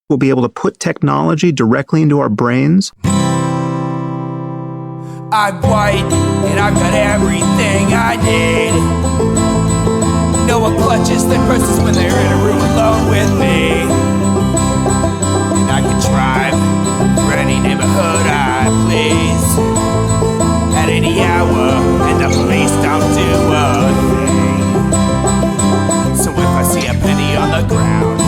We'll be able to put technology directly into our brains. I'm white, and I've got everything I need. No one clutches their purses when they're in a room alone with me. And I can drive for any neighborhood I please at any hour, and the police don't do a thing. So if I see a penny on the ground,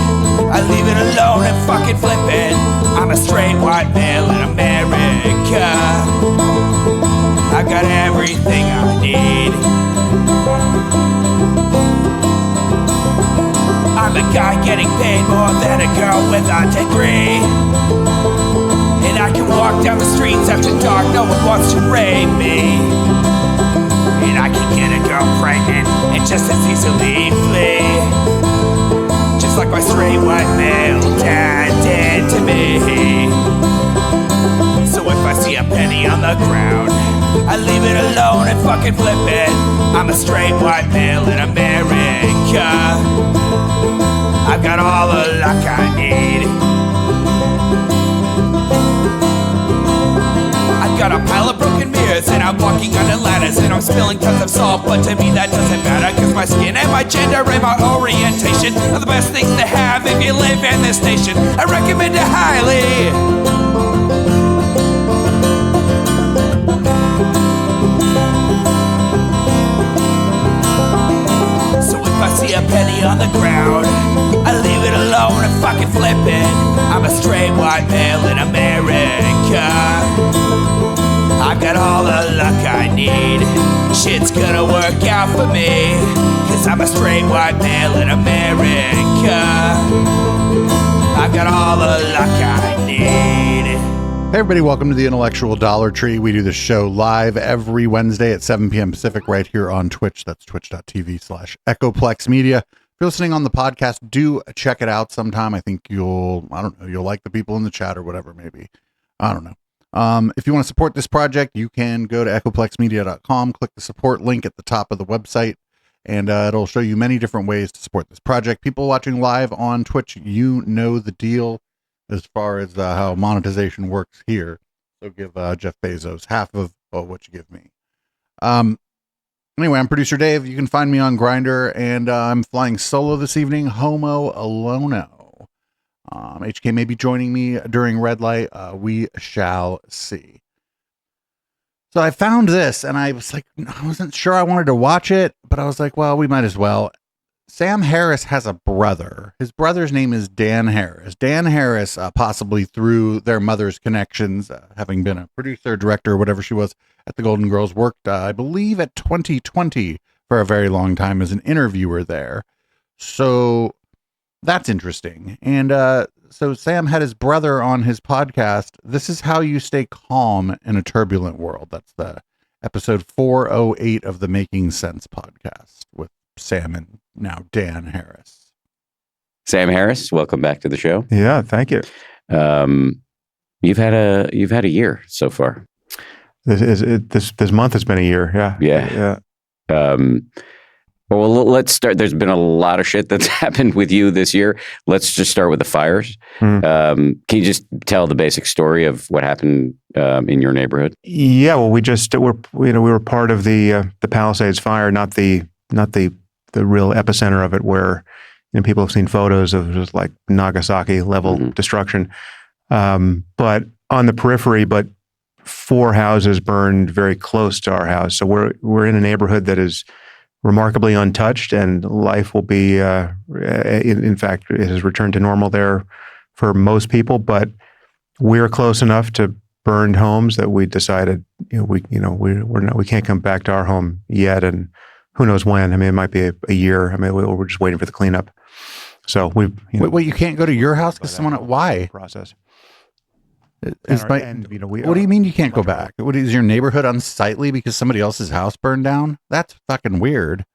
I leave it alone and fucking flip it. I'm a straight white male in America. I've got everything I need. I'm a guy getting paid more than a girl with a degree. And I can walk down the streets after dark, no one wants to rape me. And I can get a girl pregnant and just as easily flee. Just like my straight white male dad did to me. So if I see a penny on the ground, I leave it alone and fucking flip it. I'm a straight white male in America. I've got all the luck I need. I've got a pile of broken mirrors and I'm walking under ladders and I'm spilling tons of salt, but to me that doesn't matter, cause my skin and my gender and my orientation are the best things to have if you live in this nation. I recommend it highly. If I see a penny on the ground, I leave it alone and fucking flip it. I'm a straight white male in America. I've got all the luck I need. Shit's gonna work out for me, cause I'm a straight white male in America. I've got all the luck I need. Hey everybody, welcome to the Intellectual Dollar Tree. We do this show live every Wednesday at 7 p.m. Pacific right here on Twitch. That's twitch.tv/Echoplex Media. If you're listening on the podcast, do check it out sometime. I think you'll like the people in the chat or whatever, maybe. I don't know. If you want to support this project, you can go to echoplexmedia.com, click the support link at the top of the website, and it'll show you many different ways to support this project. People watching live on Twitch, you know the deal as far as how monetization works here. So give Jeff Bezos half of what you give me. Anyway, I'm producer Dave. You can find me on Grindr, and I'm flying solo this evening, Homo Alono. HK may be joining me during red light. We shall see. So I found this, and I was like, I wasn't sure I wanted to watch it, but I was like, well, we might as well. Sam Harris has a brother. His brother's name is Dan Harris. Dan Harris, possibly through their mother's connections, having been a producer, director, whatever she was at the Golden Girls, worked, I believe, at 2020 for a very long time as an interviewer there. So that's interesting. And so Sam had his brother on his podcast. This is how you stay calm in a turbulent world. That's the episode 408 of the Making Sense podcast with Sam and now Dan Harris. Sam Harris, welcome back to the show. Yeah, thank you. You've had a year so far. This month has been a year. Yeah. Well, let's start. There's been a lot of shit that's happened with you this year. Let's just start with the fires. Can you just tell the basic story of what happened in your neighborhood? Yeah. Well, we were part of the Palisades fire, not the real epicenter of it, where people have seen photos of just like Nagasaki level destruction. But on the periphery, but 4 houses burned very close to our house. So we're in a neighborhood that is remarkably untouched, and life will be, in fact, it has returned to normal there for most people. But we're close enough to burned homes that we decided, we can't come back to our home yet, and who knows when. I mean, it might be a year. I mean, we're just waiting for the cleanup. So wait, you can't go to your house because why? Process. What do you mean you can't go back? What is your neighborhood unsightly because somebody else's house burned down? That's fucking weird.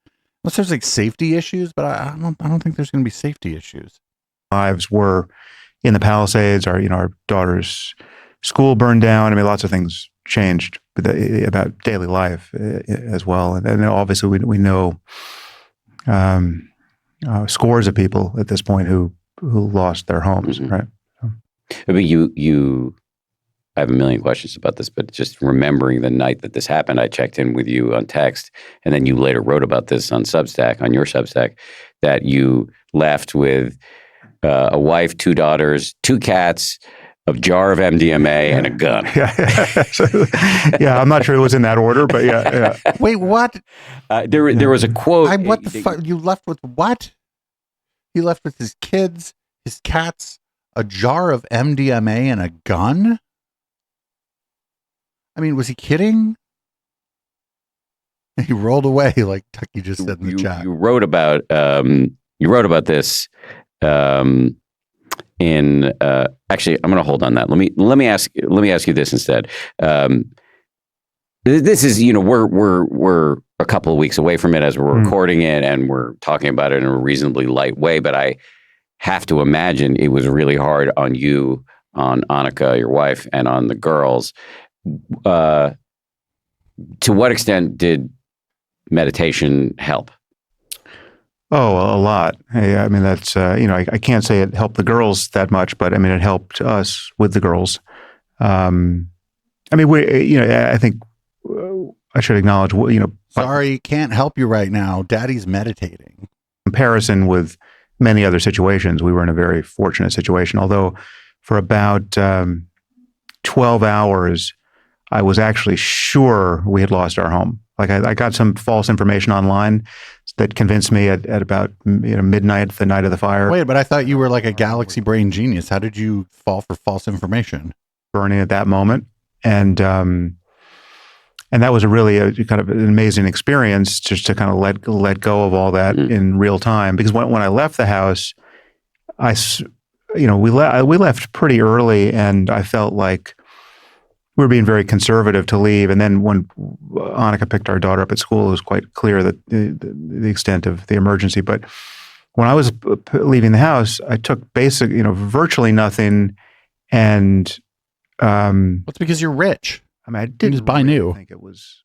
Unless there's like safety issues, but I don't think there's going to be safety issues. Lives were in the Palisades. Our daughter's school burned down. I mean, lots of things changed about daily life as well. And obviously we know scores of people at this point who lost their homes, right? I mean, I have a million questions about this, but just remembering the night that this happened, I checked in with you on text, and then you later wrote about this on Substack, on your Substack, that you left with a wife, 2 daughters, 2 cats, a jar of MDMA, and a gun. Yeah, I'm not sure it was in that order, but yeah. Wait, what? There was a quote. What the fuck? You left with what? He left with his kids, his cats, a jar of MDMA, and a gun? I mean, was he kidding? And he rolled away, like Tucky just said in the chat. You wrote about this in actually, I'm going to hold on that. Let me ask you this instead. This is, we're a couple of weeks away from it as we're recording it, and we're talking about it in a reasonably light way, but I have to imagine it was really hard on you, on Annika, your wife, and on the girls. To what extent did meditation help? Oh, a lot. Hey, I mean, that's, I can't say it helped the girls that much, but I mean, it helped us with the girls. I mean, I think I should acknowledge, Sorry, can't help you right now. Daddy's meditating. Comparison with many other situations, we were in a very fortunate situation. Although for about 12 hours, I was actually sure we had lost our home. Like I got some false information online that convinced me at about midnight, the night of the fire. Wait, but I thought you were like a galaxy brain genius. How did you fall for false information? Burning at that moment, and that was a really kind of an amazing experience, just to kind of let go of all that in real time. Because when I left the house, we left pretty early, and I felt like we were being very conservative to leave. And then when Annika picked our daughter up at school, it was quite clear that the extent of the emergency. But when I was leaving the house, I took virtually nothing. And That's because you're rich. I mean, I didn't just buy new. I think it was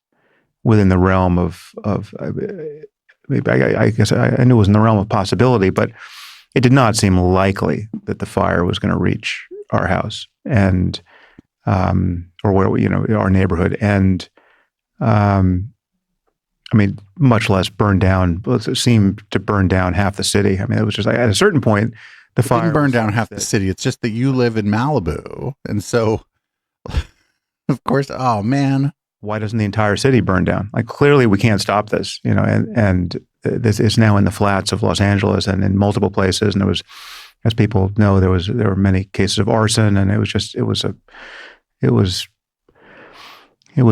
within the realm of maybe I guess I knew it was in the realm of possibility, but it did not seem likely that the fire was going to reach our house and or where our neighborhood, and I mean, much less burn down. It seemed to burn down half the city. I mean, it was just like at a certain point, the fire didn't burn down half the city. It's just that you live in Malibu, and so of course, oh man, why doesn't the entire city burn down? Like clearly, we can't stop this, and this is now in the flats of Los Angeles and in multiple places. And there was, as people know, there were many cases of arson, and it was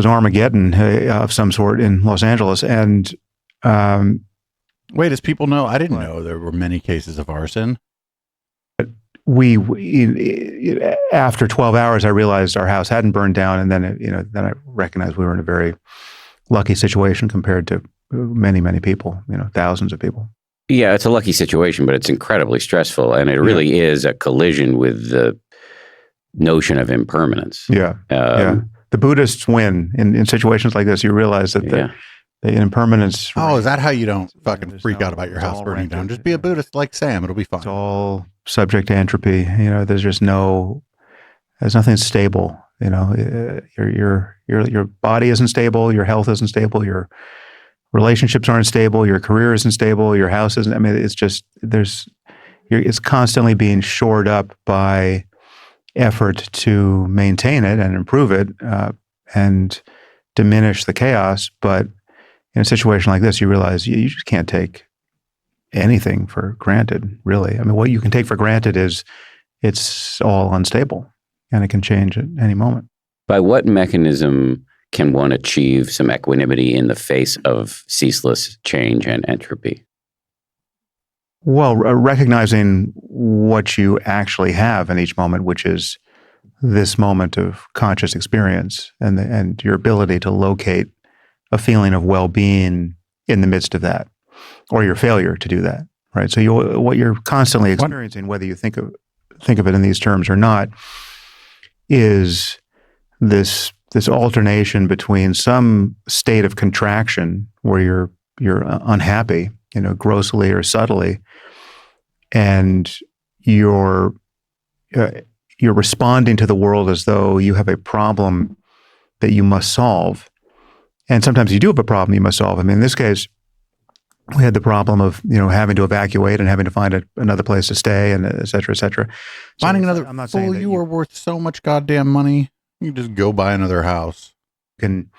Armageddon of some sort in Los Angeles. And wait, as people know, I didn't know there were many cases of arson. We after 12 hours, I realized our house hadn't burned down, and then then I recognized we were in a very lucky situation compared to many, many people, thousands of people. Yeah, it's a lucky situation, but it's incredibly stressful, and it really is a collision with the notion of impermanence. Yeah. The Buddhists win in situations like this. You realize that the impermanence. Oh, is that how you don't fucking freak out about your house burning down? Just be a Buddhist like Sam. It'll be fine. It's all subject to entropy. There's just there's nothing stable. Your body isn't stable. Your health isn't stable. Your relationships aren't stable. Your career isn't stable. Your house isn't. I mean, it's just it's constantly being shored up by effort to maintain it and improve it and diminish the chaos. But in a situation like this, you realize you just can't take anything for granted, really. I mean, what you can take for granted is it's all unstable and it can change at any moment. By what mechanism can one achieve some equanimity in the face of ceaseless change and entropy? Well, recognizing what you actually have in each moment, which is this moment of conscious experience and your ability to locate a feeling of well-being in the midst of that, or your failure to do that, right? So what you're constantly experiencing, whether you think of it in these terms or not, is this alternation between some state of contraction where you're unhappy, grossly or subtly, and you're you're responding to the world as though you have a problem that you must solve. And sometimes you do have a problem you must solve. I mean, in this case, we had the problem of, having to evacuate and having to find another place to stay, and et cetera, et cetera. So Finding another, I'm not saying fool, that you are worth so much goddamn money. You can just go buy another house. can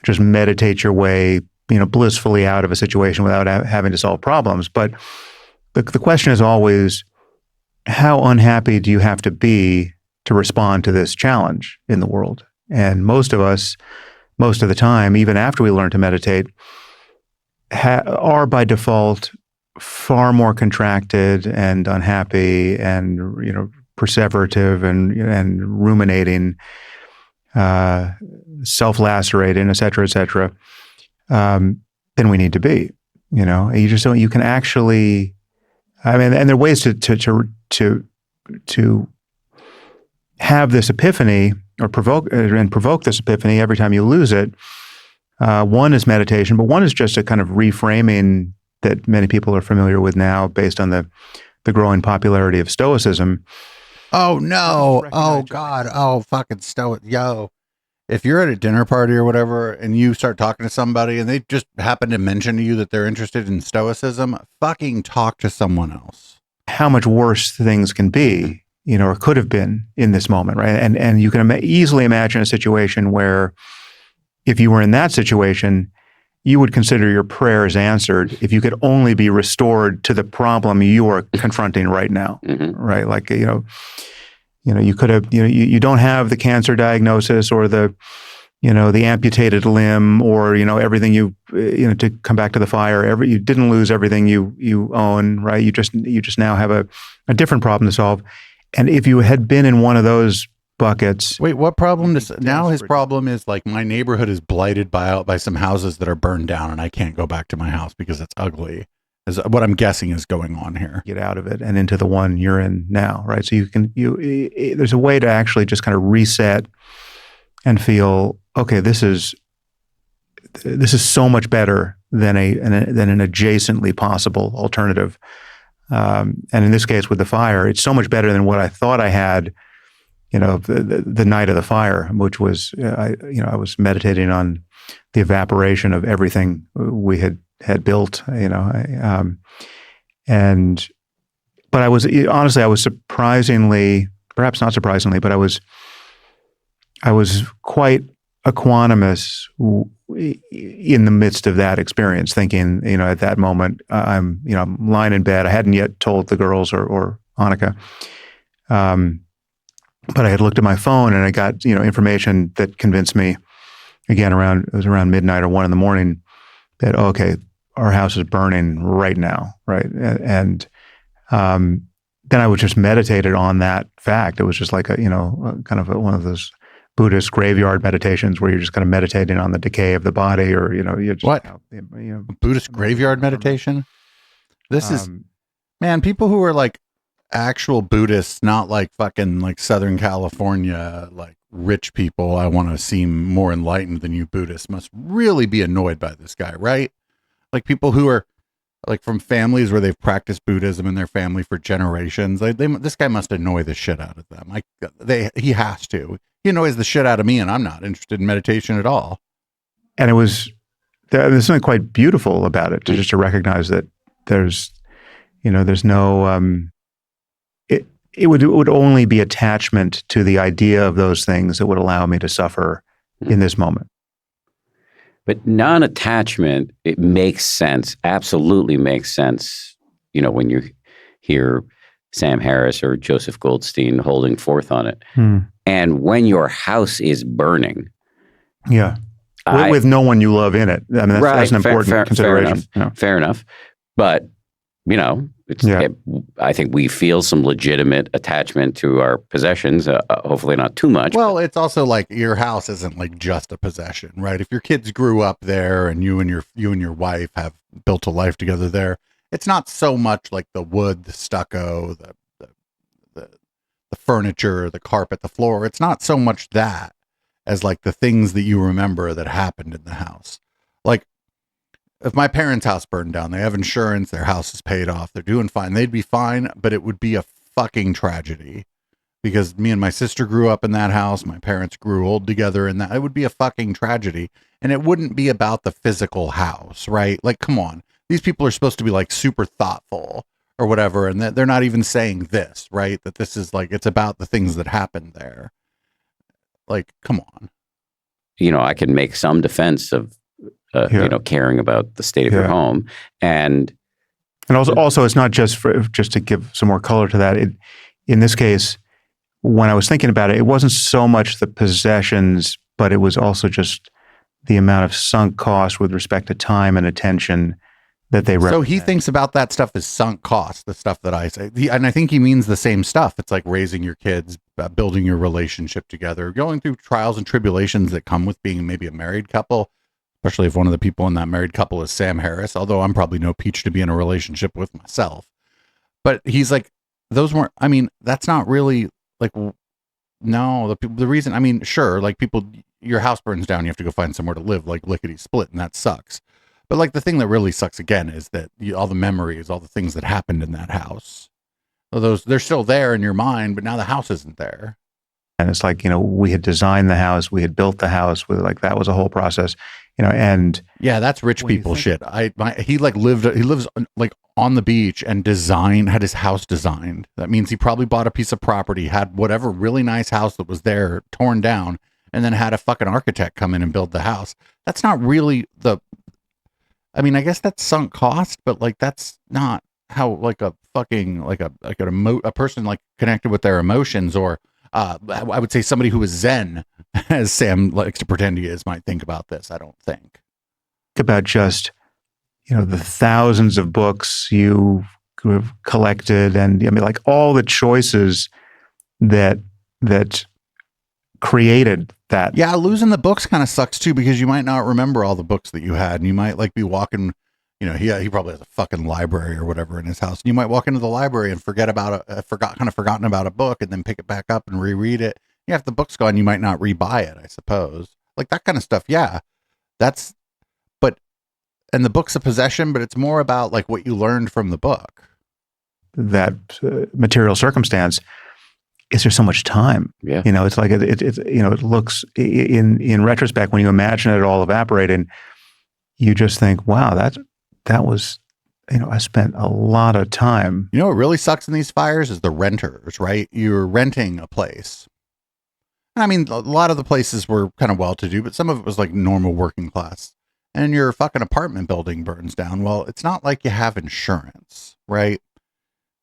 just meditate your way, blissfully out of a situation without having to solve problems. But the question is always, how unhappy do you have to be to respond to this challenge in the world? And most of us, most of the time, even after we learn to meditate, are by default far more contracted and unhappy and perseverative and ruminating, self-lacerating, et cetera, than we need to be. You just don't. You can actually. I mean, and there are ways to have this epiphany or provoke this epiphany every time you lose it. One is meditation, but one is just a kind of reframing that many people are familiar with now based on the growing popularity of Stoicism. Oh, no. Oh, God. Oh, fucking Stoic. Yo, if you're at a dinner party or whatever and you start talking to somebody and they just happen to mention to you that they're interested in Stoicism, fucking talk to someone else. How much worse things can be, or could have been in this moment, right? And you can easily imagine a situation where if you were in that situation, you would consider your prayers answered if you could only be restored to the problem you are confronting right now, right? Like, you could have, you don't have the cancer diagnosis or the amputated limb or, everything to come back to the fire. You didn't lose everything you own, right? You just now have a different problem to solve. And if you had been in one of those buckets. Wait, what problem? Now his problem is like my neighborhood is blighted by some houses that are burned down and I can't go back to my house because it's ugly. Is what I'm guessing is going on here. Get out of it and into the one you're in now, right? So there's a way to actually just kind of reset and feel, okay, this is so much better than an adjacently possible alternative. And in this case with the fire, it's so much better than what I thought I had, the night of the fire, which was, I was meditating on the evaporation of everything we had built, but I was surprisingly, perhaps not surprisingly, but I was quite equanimous in the midst of that experience, thinking, at that moment, I'm lying in bed. I hadn't yet told the girls or Annika, but I had looked at my phone and I got, information that convinced me, again, it was around midnight or 1 a.m, that, okay, our house is burning right now, right? And then I would just meditated on that fact. It was just like one of those Buddhist graveyard meditations where you're just kind of meditating on the decay of the body, or you just what Buddhist graveyard meditation. This is, man, people who are like actual Buddhists, not like fucking like Southern California, like rich people. I want to seem more enlightened than you Buddhists must really be annoyed by this guy, right? Like people who are like from families where they've practiced Buddhism in their family for generations. This guy must annoy the shit out of them. He has to. He annoys the shit out of me, and I'm not interested in meditation at all. And there's something quite beautiful about it, to recognize that there's no. It would only be attachment to the idea of those things that would allow me to suffer in this moment. But non-attachment, it makes sense, absolutely makes sense, when you hear Sam Harris or Joseph Goldstein holding forth on it. And when your house is burning. Yeah. With no one you love in it. I mean, that's an important consideration. Fair enough. But, I think we feel some legitimate attachment to our possessions, hopefully not too much. Well, it's also like your house isn't like just a possession, right? If your kids grew up there and you and your wife have built a life together there, it's not so much like the wood, the stucco, the furniture, the carpet, the floor. It's not so much that as like the things that you remember that happened in the house. Like if my parents' house burned down, they have insurance, their house is paid off, they're doing fine. They'd be fine, but it would be a fucking tragedy because me and my sister grew up in that house. My parents grew old together, and that it would be a fucking tragedy. And it wouldn't be about the physical house, right? Like, come on, these people are supposed to be like super thoughtful or whatever, and they're not even saying this, right? That this is like it's about the things that happened there. Like, come on. I can make some defense of, caring about the state of your home. And also it's not just to give some more color to that. In this case, when I was thinking about it, it wasn't so much the possessions, but it was also just the amount of sunk cost with respect to time and attention that they represent. So he thinks about that stuff as sunk cost, the stuff that I say. And I think he means the same stuff. It's like raising your kids, building your relationship together, going through trials and tribulations that come with being maybe a married couple, especially if one of the people in that married couple is Sam Harris, although I'm probably no peach to be in a relationship with myself. But he's like, that's not really like, no, the reason, sure, like people, your house burns down, you have to go find somewhere to live, like lickety split, and that sucks. But like the thing that really sucks again is that all the memories, all the things that happened in that house, they're still there in your mind, but now the house isn't there. And it's like, we had designed the house, we had built the house, that was a whole process, and yeah, that's rich people shit. He lives like on the beach and had his house designed. That means he probably bought a piece of property, had whatever really nice house that was there torn down, and then had a fucking architect come in and build the house. That's not really I guess that's sunk cost, but like that's not how like a fucking a person like connected with their emotions, or I would say somebody who is Zen, as Sam likes to pretend he is, might think about this. I don't think about just the thousands of books you have collected, and like all the choices that created that. Yeah, losing the books kind of sucks too, because you might not remember all the books that you had, and you might like be walking. He probably has a fucking library or whatever in his house. And you might walk into the library and forgotten about a book, and then pick it back up and reread it. Yeah, if the book's gone, you might not rebuy it, I suppose. Like that kind of stuff. Yeah, and the book's a possession, but it's more about like what you learned from the book. That material circumstance. Is there so much time? Yeah. It's like it looks in retrospect, when you imagine it all evaporating, you just think, wow, that was, I spent a lot of time. What really sucks in these fires is the renters, right? You're renting a place. A lot of the places were kind of well-to-do, but some of it was like normal working class. And your fucking apartment building burns down. Well, it's not like you have insurance, right?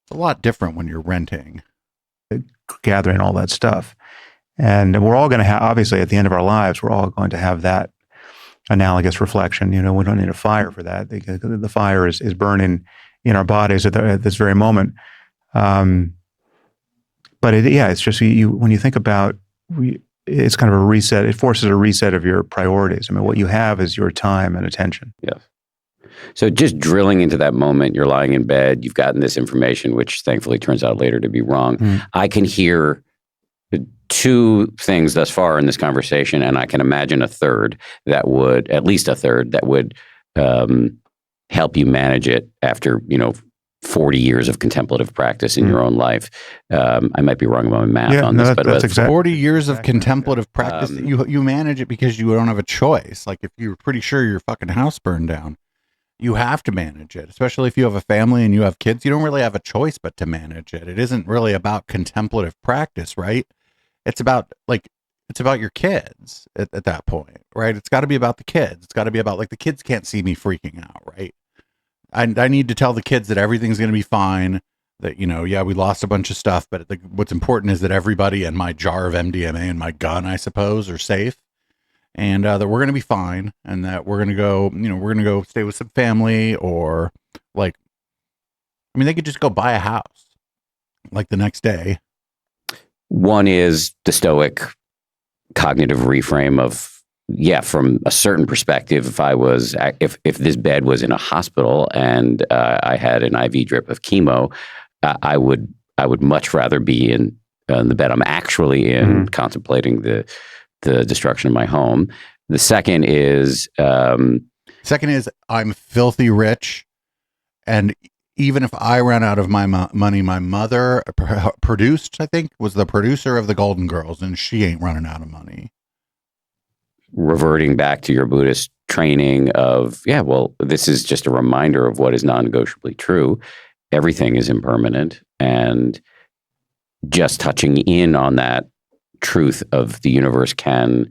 It's a lot different when you're renting. Gathering all that stuff. And we're all going to have, obviously, at the end of our lives, we're all going to have that analogous reflection. We don't need a fire for that. The fire is burning in our bodies at this very moment. But it's just when you think about, it's kind of a reset. It forces a reset of your priorities. What you have is your time and attention. Yes. So just drilling into that moment, you're lying in bed, you've gotten this information, which thankfully turns out later to be wrong. I can hear two things thus far in this conversation, and I can imagine at least a third that would help you manage it after, 40 years of contemplative practice in your own life. I might be wrong about my math on this, but that's exactly 40 years of contemplative practice. You manage it because you don't have a choice. Like if you're pretty sure your fucking house burned down, you have to manage it, especially if you have a family and you have kids. You don't really have a choice but to manage it. It isn't really about contemplative practice, right? It's about your kids at that point, right? It's got to be about the kids. It's got to be about like the kids can't see me freaking out, right? I need to tell the kids that everything's going to be fine, that, we lost a bunch of stuff, but what's important is that everybody and my jar of MDMA and my gun, I suppose, are safe. And that we're going to be fine, and that we're going to go, we're going to go stay with some family, or like, they could just go buy a house like the next day. One is the Stoic cognitive reframe of, from a certain perspective, if this bed was in a hospital and I had an IV drip of chemo, I would much rather be in the bed I'm actually in, contemplating the destruction of my home. The second is I'm filthy rich, and even if I ran out of my money, my mother produced, I think, was the producer of the Golden Girls, and she ain't running out of money. Reverting back to your Buddhist training of, yeah, well, this is just a reminder of what is non-negotiably true. Everything is impermanent, and just touching in on that truth of the universe can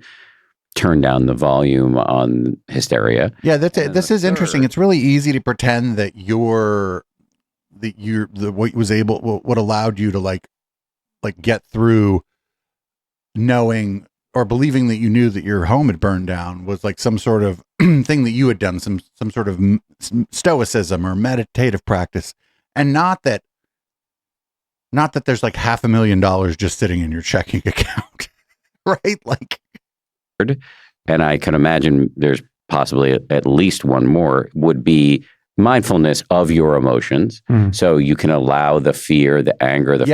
turn down the volume on hysteria. Yeah, this is interesting. It's really easy to pretend that what allowed you to like get through knowing or believing that you knew that your home had burned down was like some sort of thing that you had done, some sort of stoicism or meditative practice, and not that there's like $500,000 just sitting in your checking account, right? Like, and I can imagine there's possibly at least one more, would be mindfulness of your emotions. So you can allow the fear, the anger, the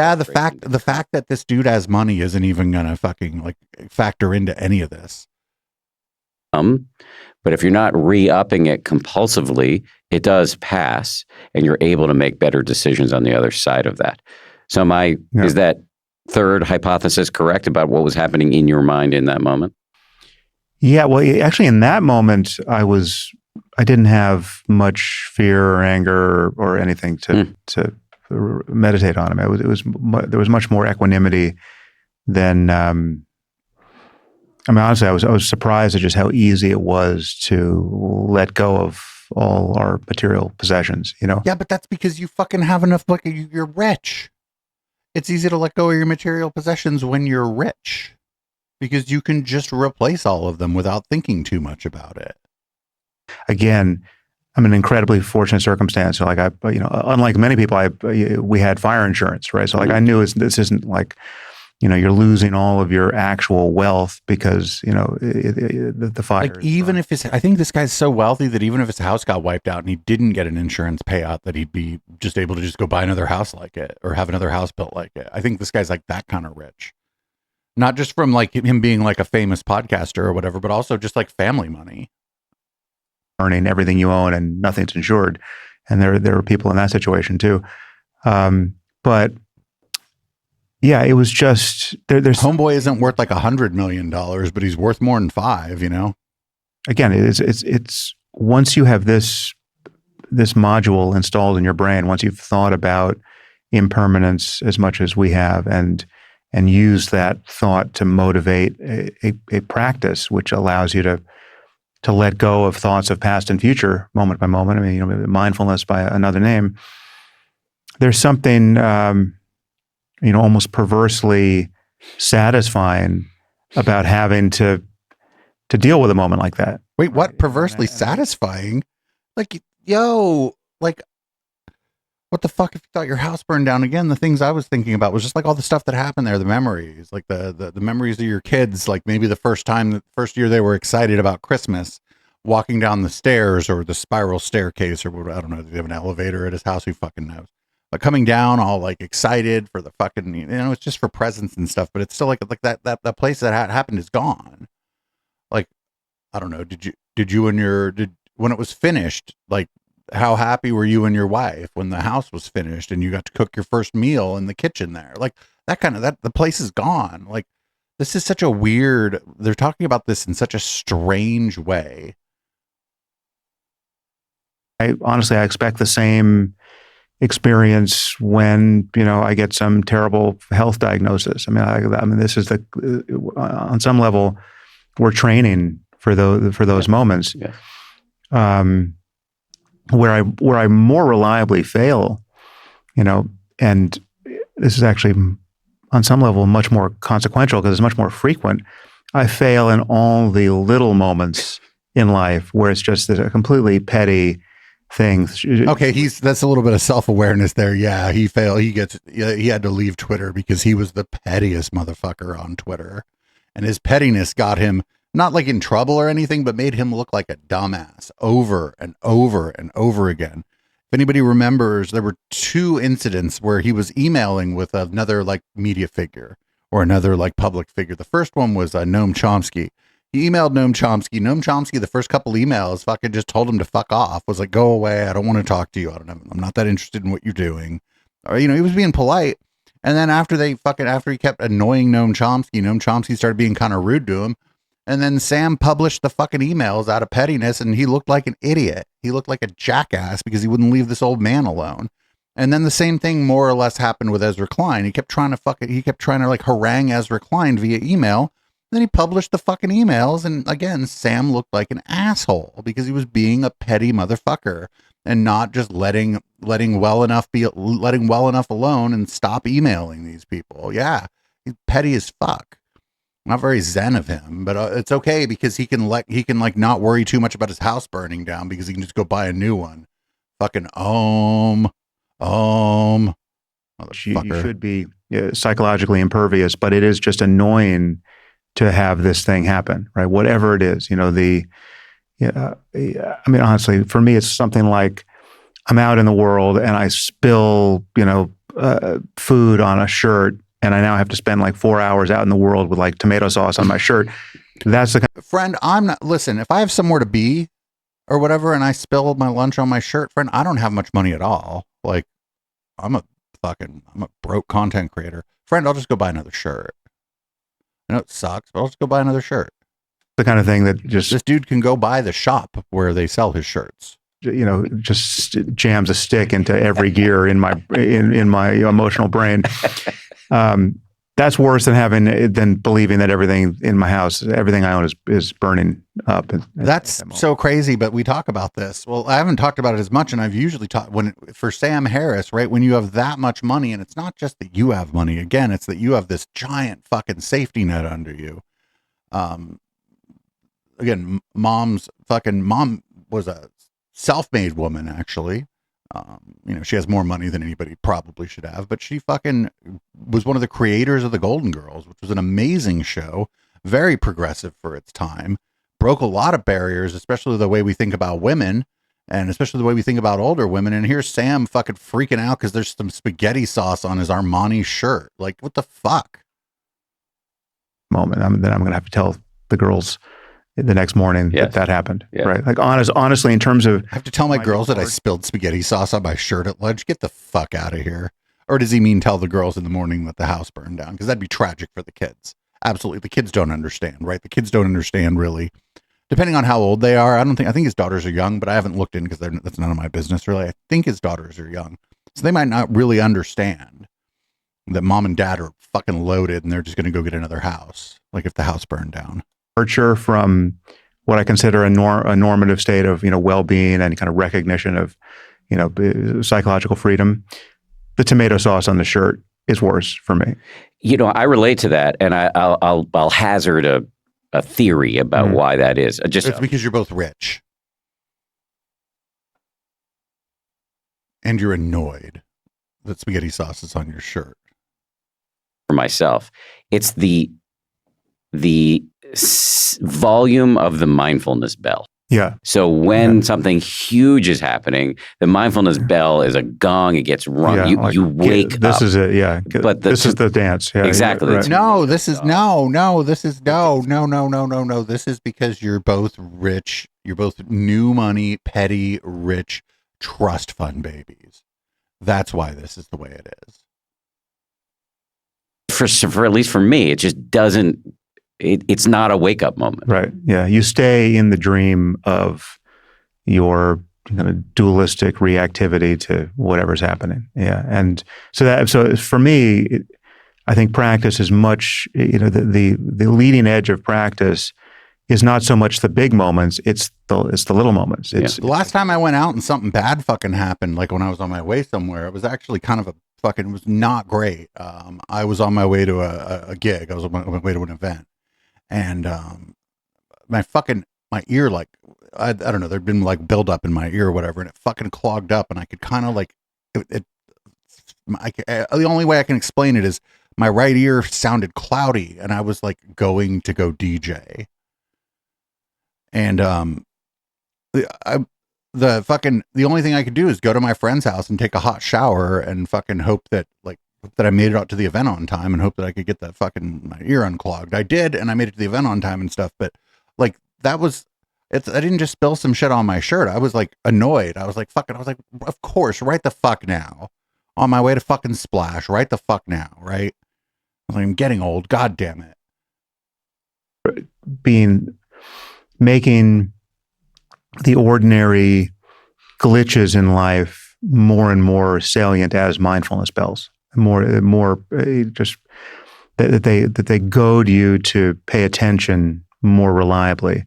fact that this dude has money isn't even gonna fucking like factor into any of this. But if you're not re-upping it compulsively, it does pass, and you're able to make better decisions on the other side of that. So is that third hypothesis correct about what was happening in your mind in that moment? Yeah, well, actually, in that moment, I didn't have much fear or anger or anything to meditate on. There was much more equanimity than. Honestly, I was surprised at just how easy it was to let go of all our material possessions. Yeah, but that's because you fucking have enough. Like, you're rich. It's easy to let go of your material possessions when you're rich, because you can just replace all of them without thinking too much about it. Again, I'm in an incredibly fortunate circumstance. So like unlike many people, we had fire insurance, right? So like I knew this isn't like, you're losing all of your actual wealth because, the fire. Like even if I think this guy's so wealthy that even if his house got wiped out and he didn't get an insurance payout, that he'd be just able to just go buy another house like it or have another house built like it. I think this guy's like that kind of rich. Not just from like him being like a famous podcaster or whatever, but also just like family money. Earning everything you own and nothing's insured. And there are people in that situation too. But yeah, it was just there's Homeboy isn't worth like $100 million, but he's worth more than 5, Again, it's once you have this module installed in your brain, once you've thought about impermanence as much as we have and use that thought to motivate a practice which allows you to let go of thoughts of past and future moment by moment. Mindfulness by another name. There's something, almost perversely satisfying about having to deal with a moment like that. Wait, what? Perversely satisfying? Like, like, what the fuck if you thought your house burned down again? The things I was thinking about was just like all the stuff that happened there, the memories, like the memories of your kids, like maybe the first year they were excited about Christmas, walking down the stairs or the spiral staircase or what, I don't know, do they have an elevator at his house? Who fucking knows? But coming down all like excited for the fucking, it's just for presents and stuff, but it's still like that place that happened is gone. Like, I don't know. When it was finished, like, how happy were you and your wife when the house was finished and you got to cook your first meal in the kitchen there? Like the place is gone. Like, this is such a weird, they're talking about this in such a strange way. I expect the same experience when, I get some terrible health diagnosis. This is on some level, we're training for those moments. Yeah. Where I more reliably fail, and this is actually on some level much more consequential because it's much more frequent. I fail in all the little moments in life where it's just a completely petty thing. Okay, that's a little bit of self-awareness there. Yeah, he failed. He had to leave Twitter because he was the pettiest motherfucker on Twitter, and his pettiness got him not like in trouble or anything, but made him look like a dumbass over and over and over again. If anybody remembers, there were 2 incidents where he was emailing with another like media figure or another like public figure. The first one was Noam Chomsky. He emailed Noam Chomsky. Noam Chomsky, the first couple emails, fucking just told him to fuck off. Was like, go away. I don't want to talk to you. I'm not that interested in what you're doing. Or, he was being polite. And then after he kept annoying Noam Chomsky started being kind of rude to him. And then Sam published the fucking emails out of pettiness, and he looked like an idiot. He looked like a jackass because he wouldn't leave this old man alone. And then the same thing more or less happened with Ezra Klein. He kept trying to like harangue Ezra Klein via email. Then he published the fucking emails, and again, Sam looked like an asshole because he was being a petty motherfucker and not just letting well enough alone and stop emailing these people. Yeah, he's petty as fuck. Not very zen of him, but it's okay because he can not worry too much about his house burning down because he can just go buy a new one. Fucking You should be psychologically impervious, but it is just annoying to have this thing happen, right? Whatever it is, honestly, for me, it's something like I'm out in the world and I spill, food on a shirt, and I now have to spend like 4 hours out in the world with like tomato sauce on my shirt. That's the kind friend. Listen, if I have somewhere to be or whatever, and I spill my lunch on my shirt, friend, I don't have much money at all. Like, I'm a broke content creator. Friend, I'll just go buy another shirt. I know it sucks, but I'll just go buy another shirt. the kind of thing that just This dude can go buy the shop where they sell his shirts. just jams a stick into every gear in my emotional brain. That's worse than believing that everything in my house, everything I own is burning up. That's so crazy, but we talk about this. Well, I haven't talked about it as much, and I've usually talked for Sam Harris, right? When you have that much money, and it's not just that you have money. Again, it's that you have this giant fucking safety net under you. Again, mom was a self-made woman, actually. She has more money than anybody probably should have, but she fucking was one of the creators of the Golden Girls, which was an amazing show, very progressive for its time, broke a lot of barriers, especially the way we think about women and especially the way we think about older women. And here's Sam fucking freaking out because there's some spaghetti sauce on his Armani shirt. Like, what the fuck? Moment. Then I'm going to have to tell the girls the next morning that happened. Yeah. Right. Like honestly, in terms of, I have to tell my girls that I spilled spaghetti sauce on my shirt at lunch. Get the fuck out of here. Or does he mean tell the girls in the morning that the house burned down? Because that'd be tragic for the kids. Absolutely. The kids don't understand, right? The kids don't understand really. Depending on how old they are, I think his daughters are young, but I haven't looked in because that's none of my business really. I think his daughters are young. So they might not really understand that mom and dad are fucking loaded and they're just going to go get another house. Like if the house burned down. departure from what I consider a normative state of well-being and kind of recognition of psychological freedom, the tomato sauce on the shirt is worse for me. I relate to that, and I'll hazard a theory about why that is. It's because you're both rich, and you're annoyed that spaghetti sauce is on your shirt. For myself, it's the volume of the mindfulness bell. Yeah. So when something huge is happening, the mindfulness bell is a gong. It gets rung. Yeah, you wake up. This is it. Yeah. But this is the dance. Yeah. Exactly. Right. No, this is no. This is no. This is because you're both rich. You're both new money, petty, rich trust fund babies. That's why this is the way it is. For at least for me, it just doesn't. It's not a wake up moment. Right. Yeah. You stay in the dream of your kind of dualistic reactivity to whatever's happening. Yeah. And so for me, I think practice is much, the leading edge of practice is not so much the big moments, it's the little moments. The last time I went out and something bad fucking happened, like when I was on my way somewhere, it was actually kind of it was not great. I was on my way to a gig. I was on my way to an event. And my ear, like, I don't know, there'd been like buildup in my ear or whatever, and it fucking clogged up, and I could kind of like, the only way I can explain it is my right ear sounded cloudy, and I was like going to go DJ. And the only thing I could do is go to my friend's house and take a hot shower and fucking hope that I made it out to the event on time and hope that I could get my ear unclogged. I did, and I made it to the event on time and stuff, but Like that was, I didn't just spill some shit on my shirt. I was like annoyed. I was like, fucking, I was like, of course, right the fuck now. On my way to fucking Splash, right the fuck now, right? I was like, I'm getting old. God damn it. Making the ordinary glitches in life more and more salient as mindfulness bells. More just that they goad you to pay attention more reliably,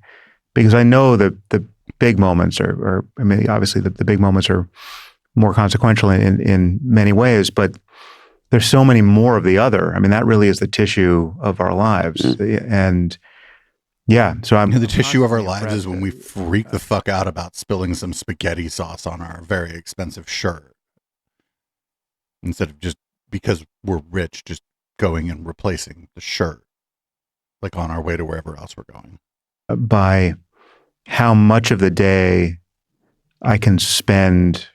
because I know that the big moments are I mean, obviously the big moments are more consequential in many ways, but there's so many more of the other. I mean, that really is the tissue of our lives, and yeah. So I'm the tissue of our lives is when we freak the fuck out about spilling some spaghetti sauce on our very expensive shirt, instead of just because we're rich, just going and replacing the shirt, like on our way to wherever else we're going. By how much of the day I can spend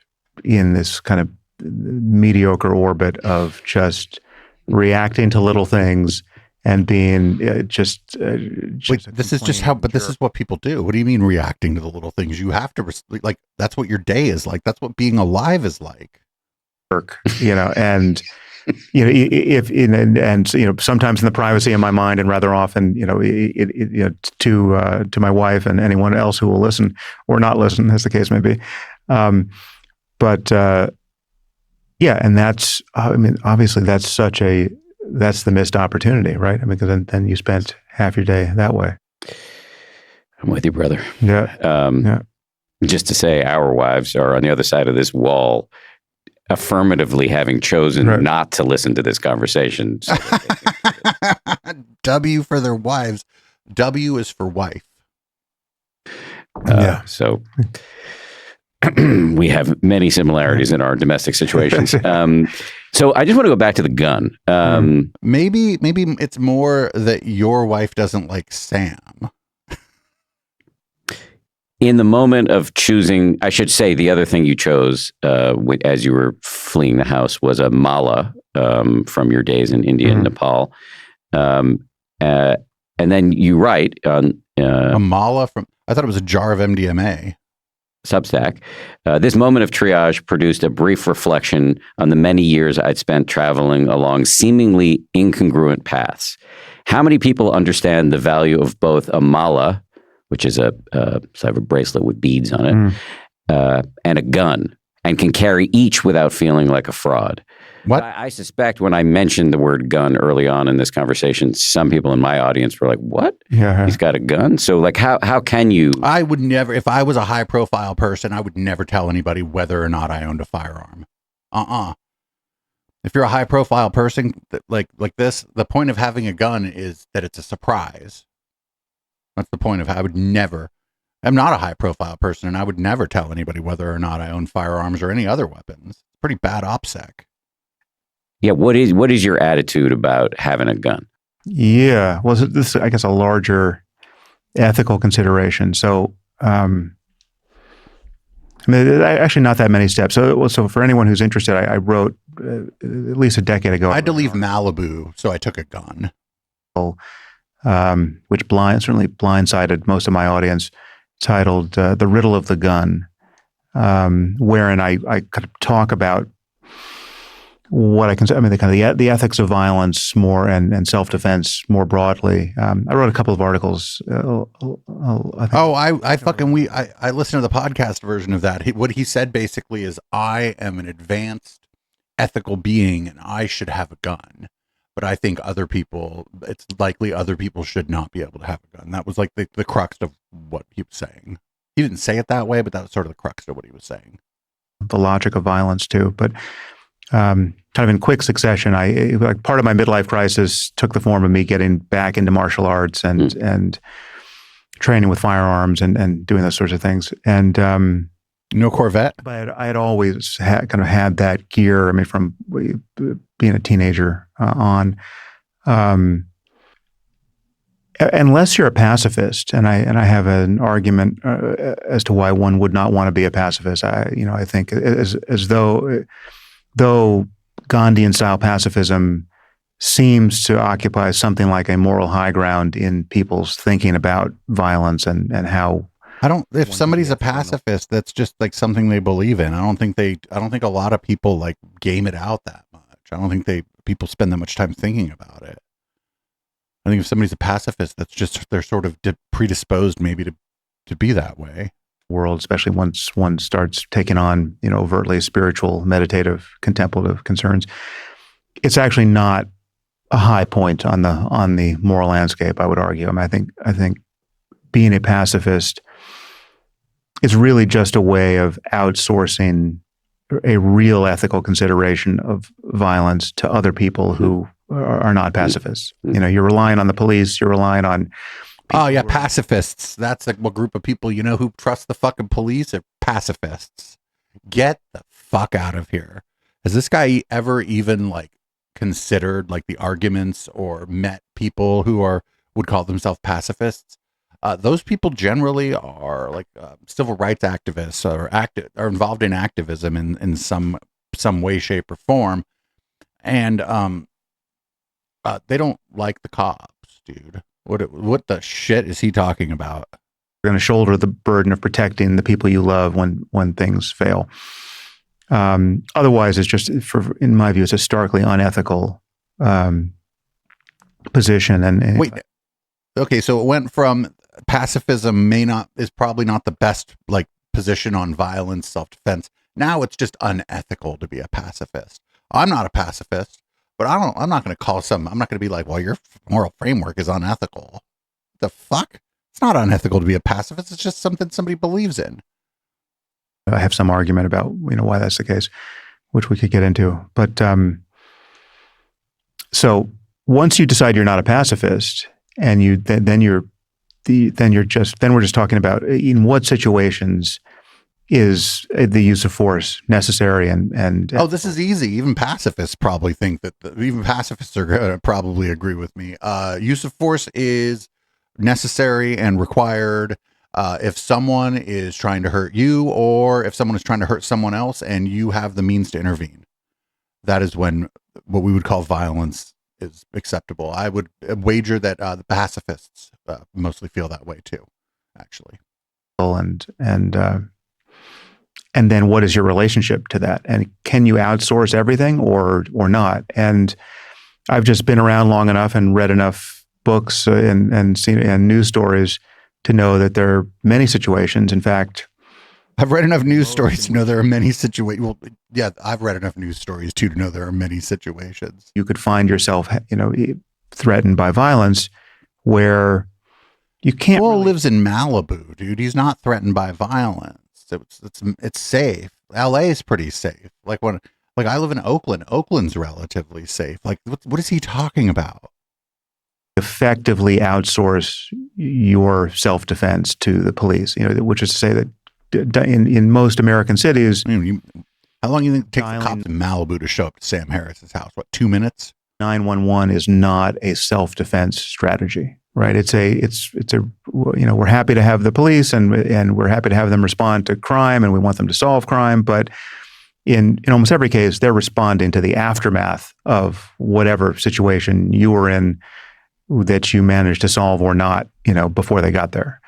in this kind of mediocre orbit of just reacting to little things and being just Wait, this is just how, but this is what people do. What do you mean reacting to the little things? You have to, like, that's what your day is like. That's what being alive is like. Work, and if sometimes in the privacy of my mind, and rather often, to my wife and anyone else who will listen or not listen, as the case may be. But and that's, I mean, obviously that's that's the missed opportunity, right? I mean, because then you spent half your day that way. I'm with you, brother. Yeah. Just to say, our wives are on the other side of this wall, affirmatively having chosen not to listen to this conversation. So W for their wives. W is for wife. So we have many similarities in our domestic situations. So I just want to go back to the gun. Maybe it's more that your wife doesn't like Sam. In the moment of choosing, I should say the other thing you chose as you were fleeing the house was a mala from your days in India and Nepal. And then you write on... a mala from... I thought it was a jar of MDMA. Substack. This moment of triage produced a brief reflection on the many years I'd spent traveling along seemingly incongruent paths. How many people understand the value of both a mala, which is a sort of a bracelet with beads on it, and a gun, and can carry each without feeling like a fraud? What? I suspect when I mentioned the word gun early on in this conversation, some people in my audience were like, what? Yeah. He's got a gun? So like, how can you? I would never, if I was a high profile person, I would never tell anybody whether or not I owned a firearm. If you're a high profile person like this, the point of having a gun is that it's a surprise. That's the point of how I would never, I'm not a high profile person, and I would never tell anybody whether or not I own firearms or any other weapons. It's pretty bad OPSEC. Yeah, what is your attitude about having a gun? Yeah, well, this is, I guess, a larger ethical consideration. So, I mean, actually, not that many steps. So for anyone who's interested, I wrote at least a decade ago. I had to leave Malibu, so I took a gun. Which certainly blindsided most of my audience, titled "The Riddle of the Gun," wherein I kind of talk about what I consider, the ethics of violence more and self-defense more broadly. I wrote a couple of articles. I listened to the podcast version of that. What he said basically is, I am an advanced ethical being and I should have a gun. But I think it's likely other people should not be able to have a gun. That was like the crux of what he was saying. He didn't say it that way, but that was sort of the crux of what he was saying. The logic of violence too. But kind of in quick succession, like part of my midlife crisis took the form of me getting back into martial arts and training with firearms and doing those sorts of things. And no Corvette, but I had always kind of had that gear. I mean, from being a teenager on. Unless you're a pacifist, and I have an argument as to why one would not want to be a pacifist. I think as though Gandhian style pacifism seems to occupy something like a moral high ground in people's thinking about violence and how. If One somebody's a thing that's pacifist, that's just like something they believe in. I don't think a lot of people like game it out that much. I don't think people spend that much time thinking about it. I think if somebody's a pacifist, that's just, they're sort of predisposed maybe to be that way. World, especially once one starts taking on, overtly spiritual, meditative, contemplative concerns, it's actually not a high point on the moral landscape, I would argue. I mean, I think being a pacifist is really just a way of outsourcing a real ethical consideration of violence to other people who are not pacifists. You're relying on the police, you're relying on Oh yeah, pacifists. That's like what group of people who trust the fucking police are pacifists. Get the fuck out of here. Has this guy ever even like considered like the arguments or met people who would call themselves pacifists? Those people generally are like civil rights activists or are involved in activism in some way, shape, or form, and they don't like the cops, dude. What the shit is he talking about? You're going to shoulder the burden of protecting the people you love when things fail. Otherwise, it's just, in my view, it's a starkly unethical position. And wait, okay, so it went from pacifism is probably not the best like position on violence, self-defense. Now it's just unethical to be a pacifist. I'm not a pacifist, but I'm not going to I'm not going to be like, well, your moral framework is unethical. The fuck? It's not unethical to be a pacifist. It's just something somebody believes in. I have some argument about why that's the case, which we could get into. But so once you decide you're not a pacifist, and we're just talking about in what situations is the use of force necessary and this is easy. Even pacifists probably think that even pacifists are going to probably agree with me. Use of force is necessary and required if someone is trying to hurt you or if someone is trying to hurt someone else and you have the means to intervene. That is when what we would call violence is acceptable. I would wager that the pacifists mostly feel that way too, actually. And then what is your relationship to that? And can you outsource everything or not? And I've just been around long enough and read enough books and seen and news stories to know that there are many situations. In fact, I've read enough news stories to know there are many situations. Well, yeah, I've read enough news stories too to know there are many situations. You could find yourself, threatened by violence where you can't. Well, lives in Malibu, dude. He's not threatened by violence. It's safe. LA is pretty safe. Like I live in Oakland. Oakland's relatively safe. Like what is he talking about? Effectively outsource your self-defense to the police, which is to say that in most American cities. How long do you think it takes the cops in Malibu to show up to Sam Harris's house? What, 2 minutes? 911 is not a self-defense strategy, right? It's a we're happy to have the police and we're happy to have them respond to crime and we want them to solve crime, but in almost every case, they're responding to the aftermath of whatever situation you were in that you managed to solve or not, before they got there.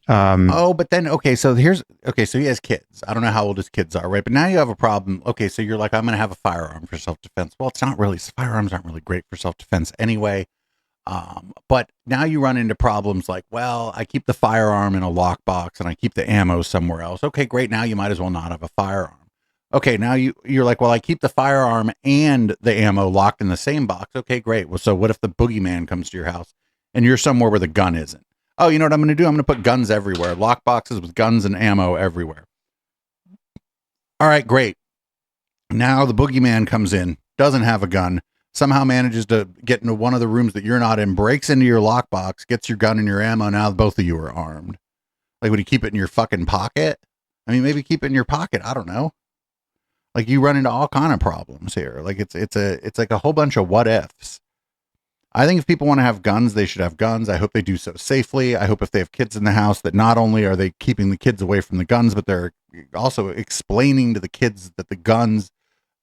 But then, so he has kids. I don't know how old his kids are, right? But now you have a problem. Okay, so you're like, I'm going to have a firearm for self-defense. Well, it's not really, firearms aren't really great for self-defense anyway. But now you run into problems like, well, I keep the firearm in a lockbox and I keep the ammo somewhere else. Okay, great. Now you might as well not have a firearm. Okay, now you're like, well, I keep the firearm and the ammo locked in the same box. Okay, great. Well, so what if the boogeyman comes to your house and you're somewhere where the gun isn't? Oh, you know what I'm going to do? I'm going to put guns everywhere, lock boxes with guns and ammo everywhere. All right, great. Now the boogeyman comes in, doesn't have a gun, somehow manages to get into one of the rooms that you're not in, breaks into your lockbox, gets your gun and your ammo. Now both of you are armed. Like, would you keep it in your fucking pocket? I mean, maybe keep it in your pocket. I don't know. Like, you run into all kind of problems here. Like, it's like a whole bunch of what ifs. I think if people want to have guns, they should have guns. I hope they do so safely. I hope if they have kids in the house that not only are they keeping the kids away from the guns, but they're also explaining to the kids that the guns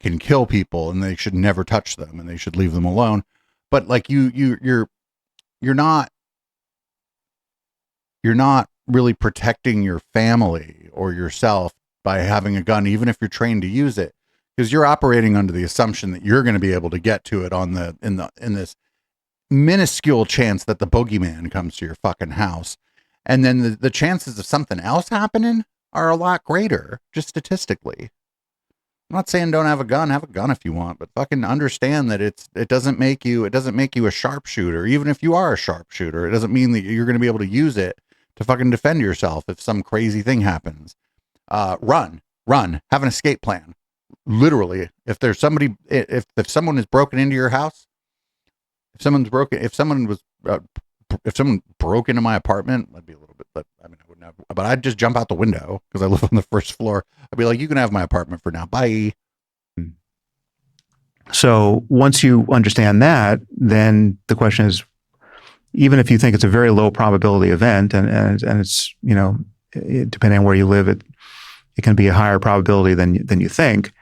can kill people and they should never touch them and they should leave them alone. But like you're not really protecting your family or yourself by having a gun, even if you're trained to use it, because you're operating under the assumption that you're going to be able to get to it in this minuscule chance that the boogeyman comes to your fucking house. And then the chances of something else happening are a lot greater, just statistically. I'm not saying don't have a gun if you want, but fucking understand that it doesn't make you a sharpshooter. Even if you are a sharpshooter, it doesn't mean that you're going to be able to use it to fucking defend yourself if some crazy thing happens. Run, have an escape plan. Literally, if there's somebody, if someone has broken into your house, if someone broke into my apartment, I'd be a little bit, but I mean, I wouldn't have, but I'd just jump out the window because I live on the first floor. I'd be like, you can have my apartment for now. Bye. So once you understand that, then the question is, even if you think it's a very low probability event and it's, you know, depending on where you live, it can be a higher probability than you think.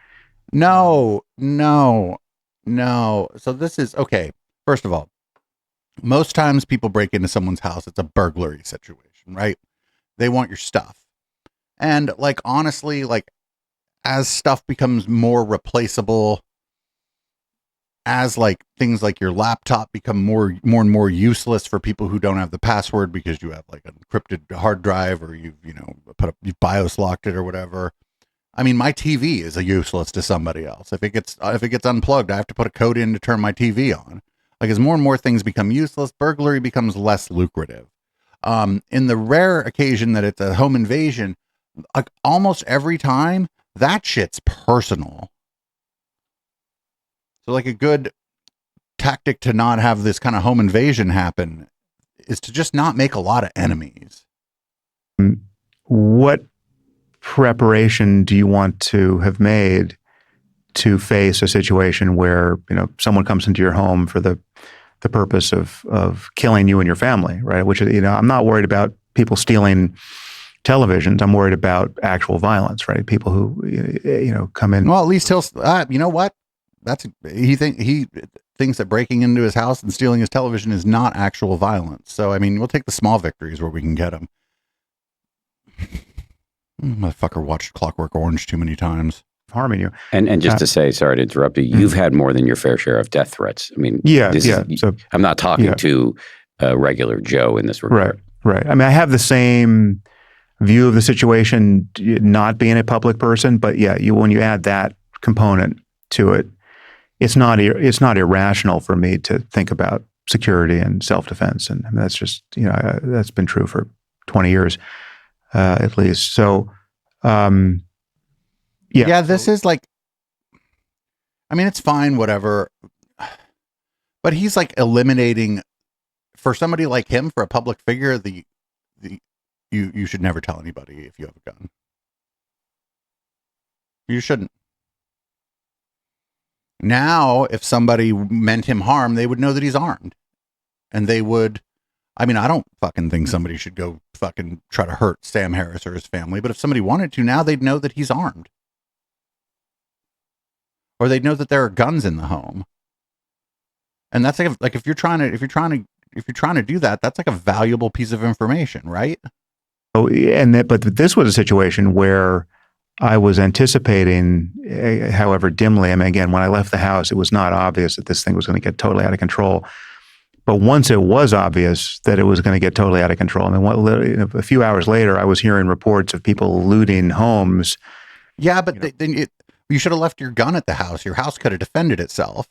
No. So this is, okay. First of all, most times people break into someone's house, it's a burglary situation, right? They want your stuff. And like, honestly, like as stuff becomes more replaceable, as like things like your laptop become more and more useless for people who don't have the password because you have like an encrypted hard drive or you've BIOS locked it or whatever. I mean, my TV is useless to somebody else. If it gets unplugged, I have to put a code in to turn my TV on. Like as more and more things become useless, burglary becomes less lucrative. In the rare occasion that it's a home invasion, like almost every time that shit's personal. So like a good tactic to not have this kind of home invasion happen is to just not make a lot of enemies. What preparation do you want to have made to face a situation where, you know, someone comes into your home for the purpose of killing you and your family, right? Which, you know, I'm not worried about people stealing televisions. I'm worried about actual violence, right? People who, you know, come in. Well, at least he'll, you know what? He thinks that breaking into his house and stealing his television is not actual violence. So, I mean, we'll take the small victories where we can get them. Motherfucker watched Clockwork Orange too many times. Harming you. And just to say, sorry to interrupt you, you've had more than your fair share of death threats. I mean, so, I'm not talking to a regular Joe in this regard. Right. I mean, I have the same view of the situation, not being a public person, but yeah, when you add that component to it, it's not irrational for me to think about security and self-defense. And I mean, that's just, you know, that's been true for 20 years, at least. So, yeah, this is like, I mean, it's fine, whatever. But he's like eliminating, for somebody like him, for a public figure, you should never tell anybody if you have a gun. You shouldn't. Now, if somebody meant him harm, they would know that he's armed. And they would, I mean, I don't fucking think somebody should go fucking try to hurt Sam Harris or his family, but if somebody wanted to, now they'd know that he's armed. Or they'd know that there are guns in the home. And that's like if you're trying to do that, that's like a valuable piece of information, right? Oh, but this was a situation where I was anticipating, however dimly. I mean, again, when I left the house, it was not obvious that this thing was going to get totally out of control. But once it was obvious that it was going to get totally out of control, I mean, a few hours later, I was hearing reports of people looting homes. Yeah, but then you should have left your gun at the house. Your house could have defended itself.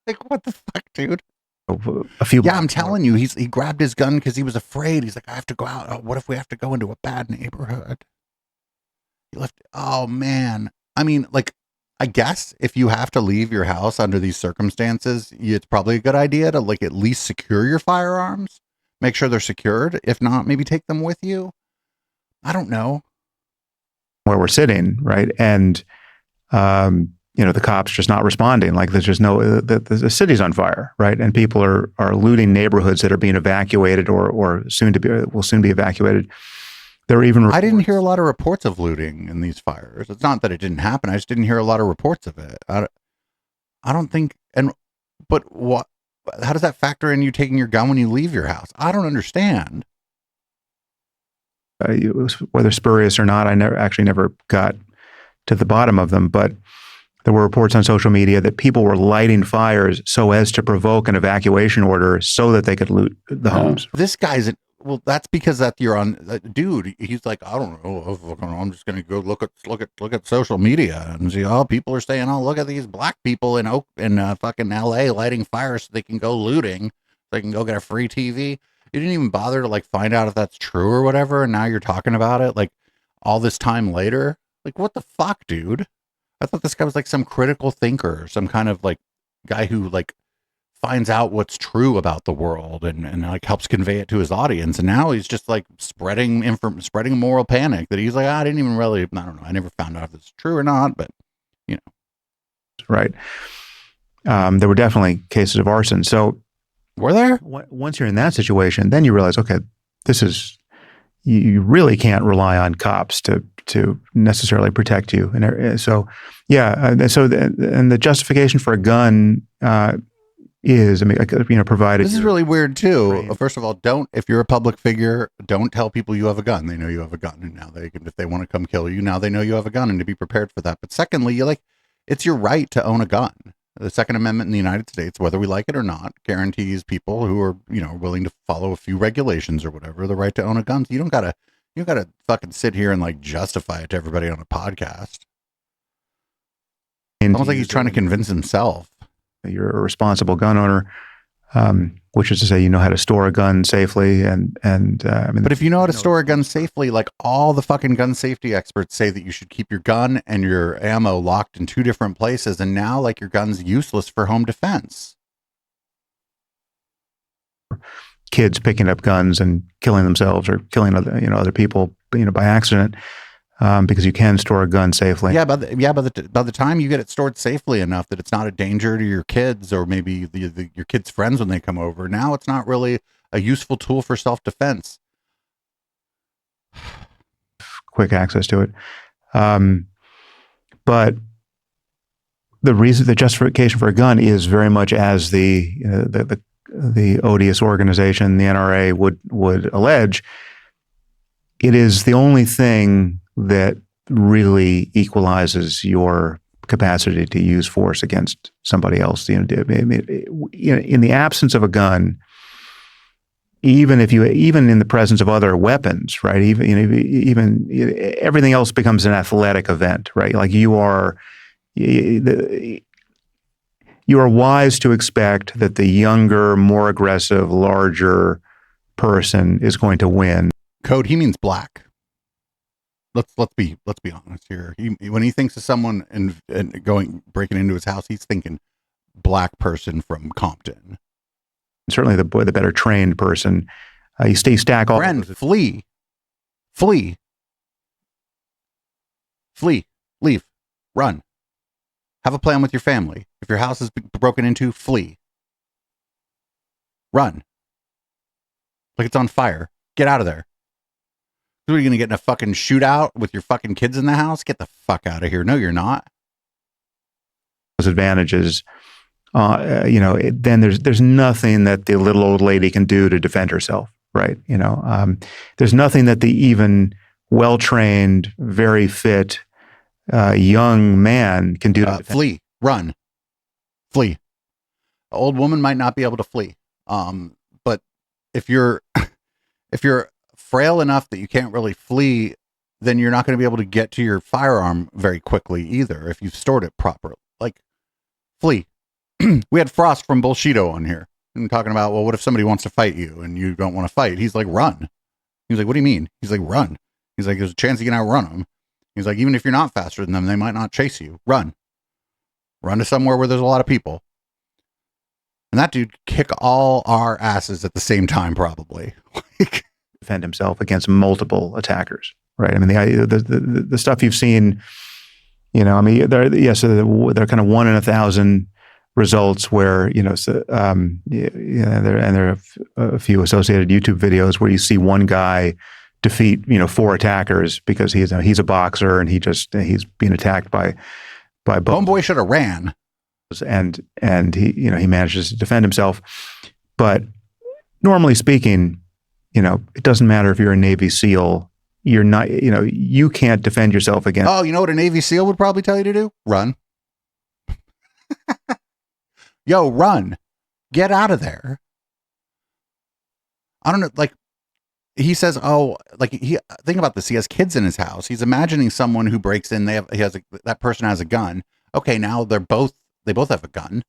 Like, what the fuck, dude? Yeah, I'm telling you, he grabbed his gun because he was afraid. He's like, I have to go out. Oh, what if we have to go into a bad neighborhood? He left. Oh man. I mean, like, I guess if you have to leave your house under these circumstances, it's probably a good idea to like at least secure your firearms. Make sure they're secured. If not, maybe take them with you. I don't know. Where we're sitting, right? And, you know, the cops just not responding. Like there's just the city's on fire, right? And people are looting neighborhoods that are being evacuated or will soon be evacuated. There were even I didn't reports- hear a lot of reports of looting in these fires. It's not that it didn't happen. I just didn't hear a lot of reports of it. I don't think. But what? How does that factor in you taking your gun when you leave your house? I don't understand. whether spurious or not. I never got to the bottom of them, but there were reports on social media that people were lighting fires so as to provoke an evacuation order so that they could loot the homes. This guy's well. That's because that you're on, dude. He's like, I don't know. I'm just gonna go look at social media and see. Oh, people are saying, oh, look at these black people in fucking L.A. lighting fires so they can go looting. They can go get a free TV. You didn't even bother to like find out if that's true or whatever. And now you're talking about it like all this time later. Like, what the fuck, dude? I thought this guy was like some critical thinker, some kind of like guy who like finds out what's true about the world and like helps convey it to his audience. And now he's just like spreading moral panic that he's like, I didn't even really, I don't know. I never found out if it's true or not, but you know. Right. There were definitely cases of arson. So were there? Once you're in that situation, then you realize, okay, you really can't rely on cops to necessarily protect you. And so, yeah. And the justification for a gun is, provided. This is really weird too. First of all, if you're a public figure, don't tell people you have a gun. They know you have a gun, and now they can, if they want to come kill you, now they know you have a gun, and to be prepared for that. But secondly, it's your right to own a gun. The Second Amendment in the United States, whether we like it or not, guarantees people who are, willing to follow a few regulations or whatever, the right to own a gun. So you don't gotta fucking sit here and like justify it to everybody on a podcast. It's almost like he's trying to convince himself. You're a responsible gun owner, which is to say, you know how to store a gun safely. But if you know how to store a gun safely, like all the fucking gun safety experts say that you should keep your gun and your ammo locked in two different places, and now like your gun's useless for home defense. Kids picking up guns and killing themselves or killing other people, by accident. Because you can store a gun safely. Yeah, by the time you get it stored safely enough that it's not a danger to your kids or maybe your kids' friends when they come over, now it's not really a useful tool for self-defense. Quick access to it. But the justification for a gun is very much as the odious organization, the NRA, would allege. It is the only thing that really equalizes your capacity to use force against somebody else. In the absence of a gun, even in the presence of other weapons, right? Even everything else becomes an athletic event, right? Like you are wise to expect that the younger, more aggressive, larger person is going to win. Code, he means black. Let's be honest here. When he thinks of someone and breaking into his house, he's thinking black person from Compton. Certainly the better trained person. You stack all. Friend, flee, leave, run. Have a plan with your family. If your house is broken into, flee, run. Like it's on fire. Get out of there. What, are you going to get in a fucking shootout with your fucking kids in the house? Get the fuck out of here. No, you're not. Those advantages, then there's nothing that the little old lady can do to defend herself, right? There's nothing that the even well-trained, very fit, young man can do to defend. Flee, run, flee. An old woman might not be able to flee. But if you're frail enough that you can't really flee, then you're not going to be able to get to your firearm very quickly either if you've stored it properly. Like, flee. We had Frost from Bullshido on here and talking about, well, what if somebody wants to fight you and you don't want to fight? He's like, run. He's like, what do you mean? He's like, run. He's like, there's a chance you can outrun them. He's like, even if you're not faster than them, they might not chase you. Run to somewhere where there's a lot of people. And that dude kick all our asses at the same time, probably. Defend himself against multiple attackers, right? I mean, the stuff you've seen, they're kind of 1 in 1,000 results where there are a few associated YouTube videos where you see one guy defeat 4 attackers because he's a boxer and he's being attacked by both. Homeboy should have ran. And he manages to defend himself. But normally speaking, it doesn't matter if you're a Navy SEAL. You're not, you can't defend yourself against. Oh, you know what a Navy SEAL would probably tell you to do? Run. Yo, run. Get out of there. I don't know. Like he says, think about this. He has kids in his house. He's imagining someone who breaks in. That person has a gun. Okay. Now they both have a gun.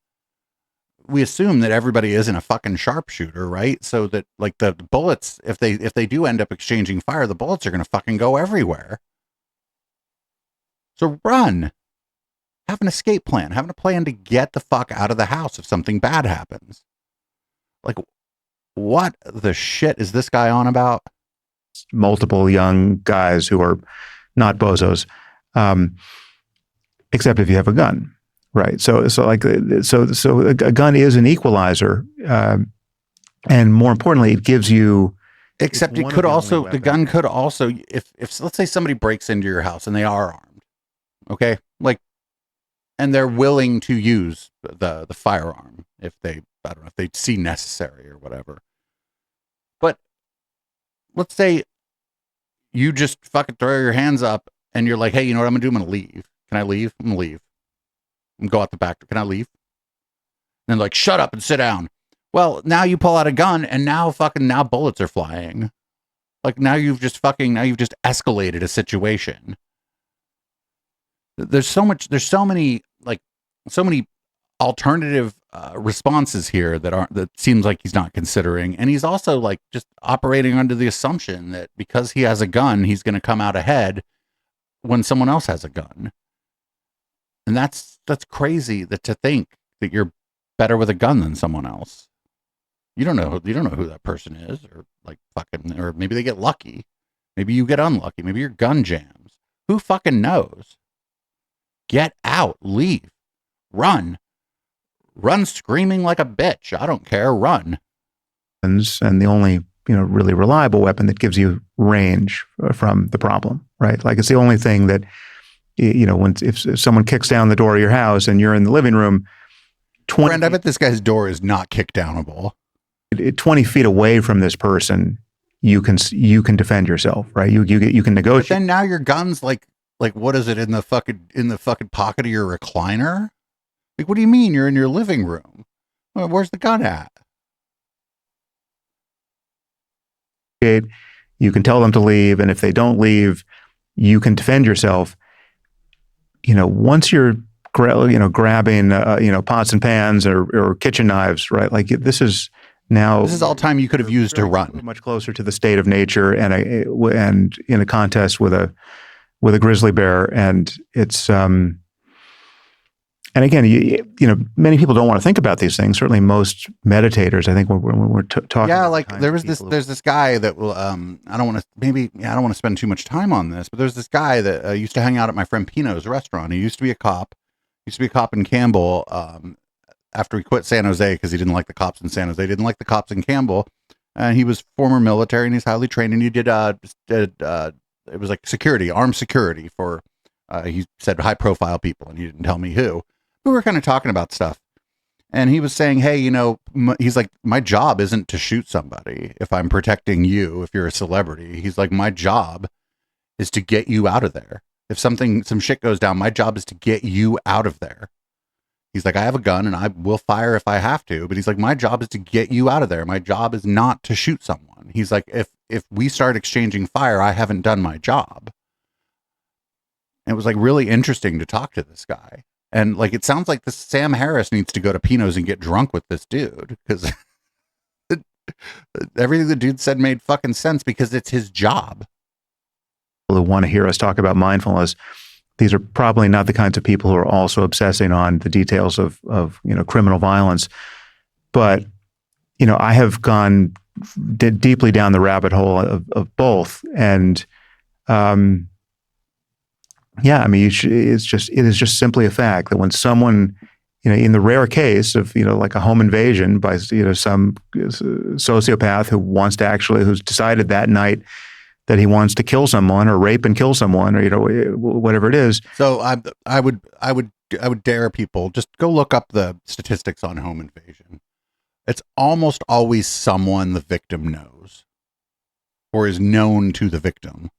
We assume that everybody isn't a fucking sharpshooter, right? So that like the bullets, if they do end up exchanging fire, the bullets are going to fucking go everywhere. So run. Have an escape plan. Have a plan to get the fuck out of the house if something bad happens. Like, what the shit is this guy on about? Multiple young guys who are not bozos, except if you have a gun, right? So a gun is an equalizer, and more importantly, it gives you. Except it could also, the gun could also, if let's say somebody breaks into your house and they are armed, okay, like, and they're willing to use the firearm if they see necessary or whatever. But let's say you just fucking throw your hands up and you're like, hey, you know what I'm gonna do? I'm gonna leave. Can I leave? I'm gonna leave. I'm gonna go out the back door. Can I leave? And they're like, shut up and sit down. Well, now you pull out a gun and now bullets are flying. Like now you've just escalated a situation. There's so many alternative responses here that seems like he's not considering. And he's also like just operating under the assumption that because he has a gun, he's going to come out ahead when someone else has a gun. And that's crazy to think that you're better with a gun than someone else. You don't know who that person is, or like fucking, or maybe they get lucky. Maybe you get unlucky. Maybe your gun jams. Who fucking knows? Get out, leave, run screaming like a bitch. I don't care. Run. And the only, really reliable weapon that gives you range from the problem, right? Like it's the only thing that, if someone kicks down the door of your house and you're in the living room, Friend, I bet this guy's door is not kick downable. 20 feet away from this person, you can defend yourself, right? You can negotiate. But then now your gun's like what is it in the fucking pocket of your recliner? Like, what do you mean you're in your living room? Well, where's the gun at? You can tell them to leave, and if they don't leave, you can defend yourself. Once you're grabbing pots and pans or kitchen knives, right? Like this is all time you could have used to run. Much closer to the state of nature and in a contest with a grizzly bear, and it's and again, many people don't want to think about these things. Certainly, most meditators, I think, when we're talking. Yeah, like there's this guy that will. I don't want to spend too much time on this, but there's this guy that used to hang out at my friend Pino's restaurant. He used to be a cop. He used to be a cop in Campbell. After he quit San Jose because he didn't like the cops in San Jose, didn't like the cops in Campbell, and he was former military and he's highly trained. And he did it was like security, armed security for. He said high profile people, and he didn't tell me who. We were kind of talking about stuff, and he was saying, hey, he's like, my job isn't to shoot somebody if I'm protecting you, if you're a celebrity. He's like, my job is to get you out of there. If some shit goes down, my job is to get you out of there. He's like, I have a gun and I will fire if I have to, but he's like, my job is to get you out of there. My job is not to shoot someone. He's like, if we start exchanging fire, I haven't done my job. And it was like really interesting to talk to this guy. And like, it sounds like this Sam Harris needs to go to Pino's and get drunk with this dude, because everything the dude said made fucking sense because it's his job. People who want to hear us talk about mindfulness, these are probably not the kinds of people who are also obsessing on the details of criminal violence. But, I have gone deeply down the rabbit hole of both. And, it is just simply a fact that when someone, in the rare case of, like a home invasion by, some sociopath who's decided that night that he wants to kill someone or rape and kill someone, or whatever it is. So I would dare people, just go look up the statistics on home invasion. It's almost always someone the victim knows or is known to the victim.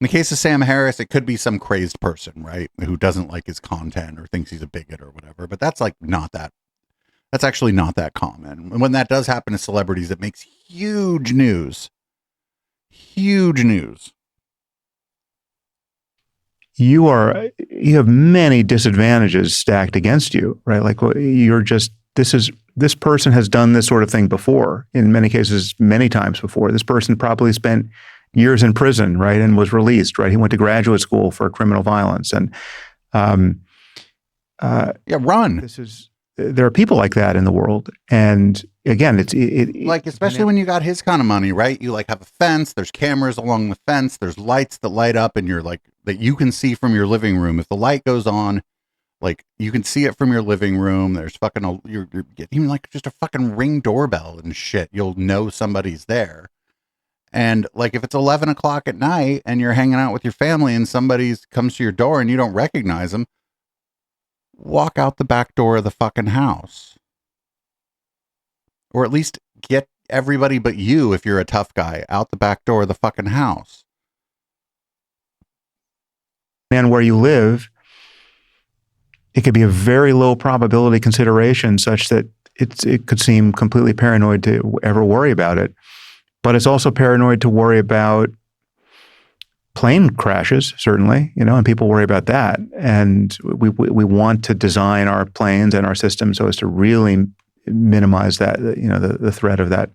In the case of Sam Harris, it could be some crazed person, right, who doesn't like his content or thinks he's a bigot or whatever. But that's actually not that common. And when that does happen to celebrities, it makes huge news. Huge news. You have many disadvantages stacked against you, right? Like this person has done this sort of thing before, in many cases, many times before. This person probably spent years in prison, right, and was released, right? He went to graduate school for criminal violence, and run. There are people like that in the world, and again, like, especially when you got his kind of money, right? You like have a fence, there's cameras along the fence, there's lights that light up, and you're like that you can see from your living room. If the light goes on, like you can see it from your living room. There's fucking you're even like just a fucking Ring doorbell and shit. You'll know somebody's there. And like if it's 11 o'clock at night and you're hanging out with your family and somebody comes to your door and you don't recognize them, walk out the back door of the fucking house. Or at least get everybody but you, if you're a tough guy, out the back door of the fucking house. And where you live, it could be a very low probability consideration such that it could seem completely paranoid to ever worry about it. But it's also paranoid to worry about plane crashes, certainly, and people worry about that. And we want to design our planes and our systems so as to really minimize that, the threat of that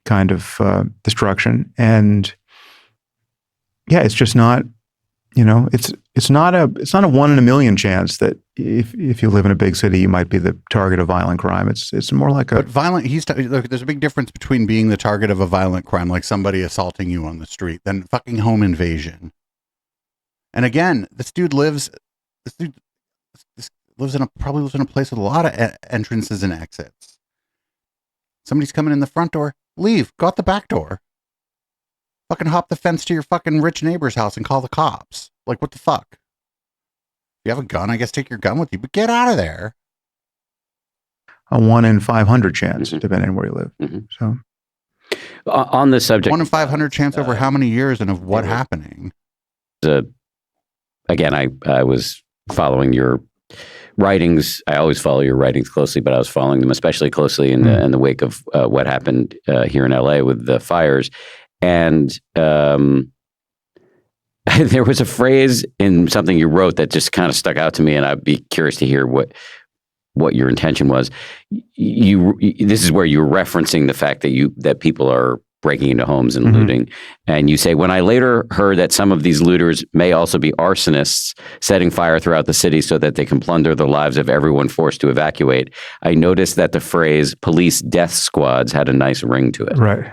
kind of destruction. And yeah, it's just not, it's not a 1 in a million chance that if you live in a big city, you might be the target of violent crime. It's more like But violent. Look, there's a big difference between being the target of a violent crime, like somebody assaulting you on the street, than fucking home invasion. And again, this dude lives in probably lives in a place with a lot of entrances and exits. Somebody's coming in the front door, leave, go out the back door. Fucking hop the fence to your fucking rich neighbor's house and call the cops. Like, what the fuck? If you have a gun, I guess take your gun with you, but get out of there. A 1 in 500 chance, depending on where you live. Mm-hmm. So, on this subject, 1 in 500 chance over how many years and of what happening? Again, I was following your writings. I always follow your writings closely, but I was following them especially closely in the wake of what happened here in LA with the fires. And there was a phrase in something you wrote that just kind of stuck out to me, and I'd be curious to hear what your intention was. This is where you're referencing the fact that people are breaking into homes and looting. And you say, when I later heard that some of these looters may also be arsonists setting fire throughout the city so that they can plunder the lives of everyone forced to evacuate, I noticed that the phrase police death squads had a nice ring to it. Right.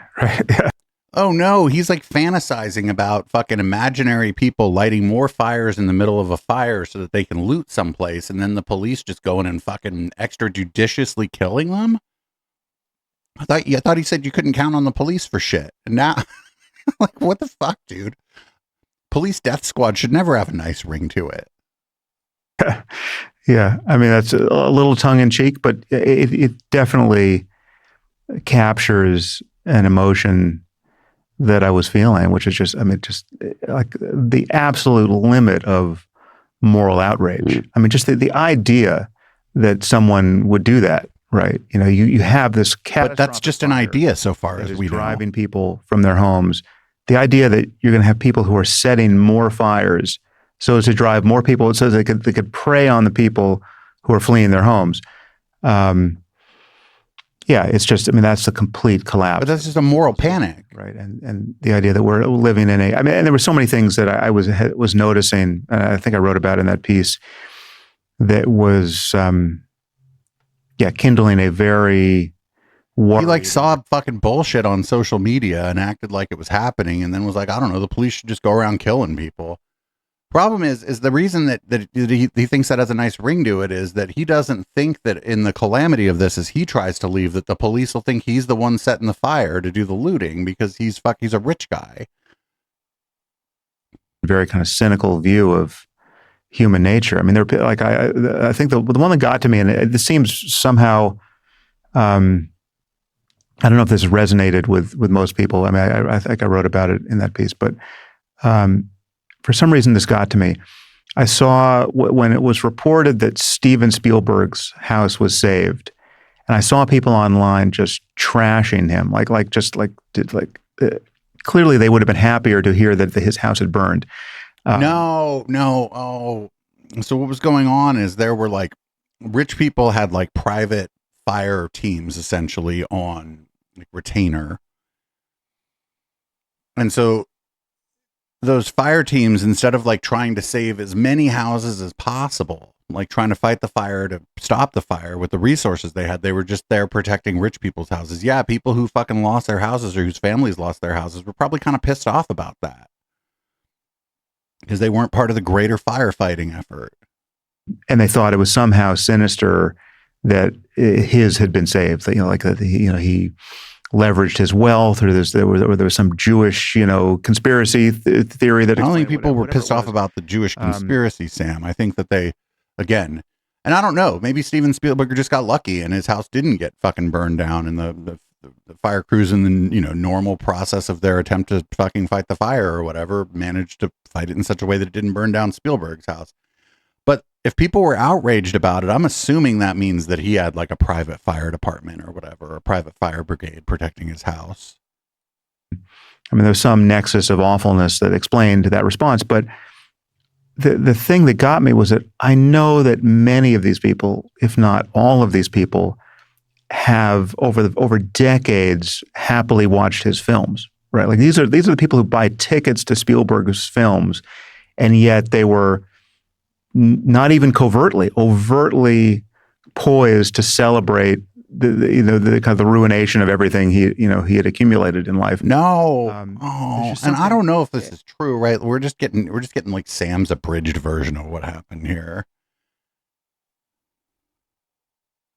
Yeah. Oh no, he's like fantasizing about fucking imaginary people lighting more fires in the middle of a fire so that they can loot someplace, and then the police just going and fucking extrajudiciously killing them. I thought he said you couldn't count on the police for shit. And now, like, what the fuck, dude? Police death squad should never have a nice ring to it. Yeah, I mean, that's a little tongue in cheek, but it definitely captures an emotion that I was feeling, which is just like the absolute limit of moral outrage. I mean, just the idea that someone would do that, right? You have this But that's just an idea so far as we driving know. people from their homes. The idea that you're going to have people who are setting more fires so as to drive more people, so they could prey on the people who are fleeing their homes. Yeah, it's just, that's the complete collapse. But that's just a moral panic. Right. And the idea that we're living in and there were so many things that I was noticing, and I think I wrote about in that piece, that was, kindling a very worried. He like saw fucking bullshit on social media and acted like it was happening, and then was like, I don't know, the police should just go around killing people. Problem is the reason that he thinks that has a nice ring to it is that he doesn't think that in the calamity of this, as he tries to leave, that the police will think he's the one setting the fire to do the looting because he's a rich guy. very kind of cynical view of human nature. I mean, they're like, I think the one that got to me, and it seems somehow, I don't know if this resonated with most people. I mean, I think I wrote about it in that piece, but for some reason this got to me. I saw when it was reported that Steven Spielberg's house was saved, and I saw people online just trashing him, clearly they would have been happier to hear that his house had burned. No. Oh, so what was going on is there were like rich people had like private fire teams essentially on like retainer. And so those fire teams, instead of like trying to save as many houses as possible, like trying to fight the fire to stop the fire with the resources they had, they were just there protecting rich people's houses. Yeah, people who fucking lost their houses or whose families lost their houses were probably kind of pissed off about that, because they weren't part of the greater firefighting effort. And they thought it was somehow sinister that his had been saved. That, like that, he leveraged his wealth, or there was some Jewish, conspiracy theory that. I don't think people were pissed off about the Jewish conspiracy, Sam. I think that they, again, and I don't know, maybe Steven Spielberg just got lucky and his house didn't get fucking burned down, and the fire crews in the normal process of their attempt to fucking fight the fire or whatever managed to fight it in such a way that it didn't burn down Spielberg's house. But if people were outraged about it, I'm assuming that means that he had like a private fire department or whatever, or a private fire brigade protecting his house. I mean, there's some nexus of awfulness that explained that response, but the thing that got me was that I know that many of these people, if not all of these people, have over decades happily watched his films, right? Like these are the people who buy tickets to Spielberg's films, and yet they were not even overtly poised to celebrate the kind of the ruination of everything he had accumulated in life. No, and I don't know if this is true, right? We're just getting like Sam's abridged version of what happened here.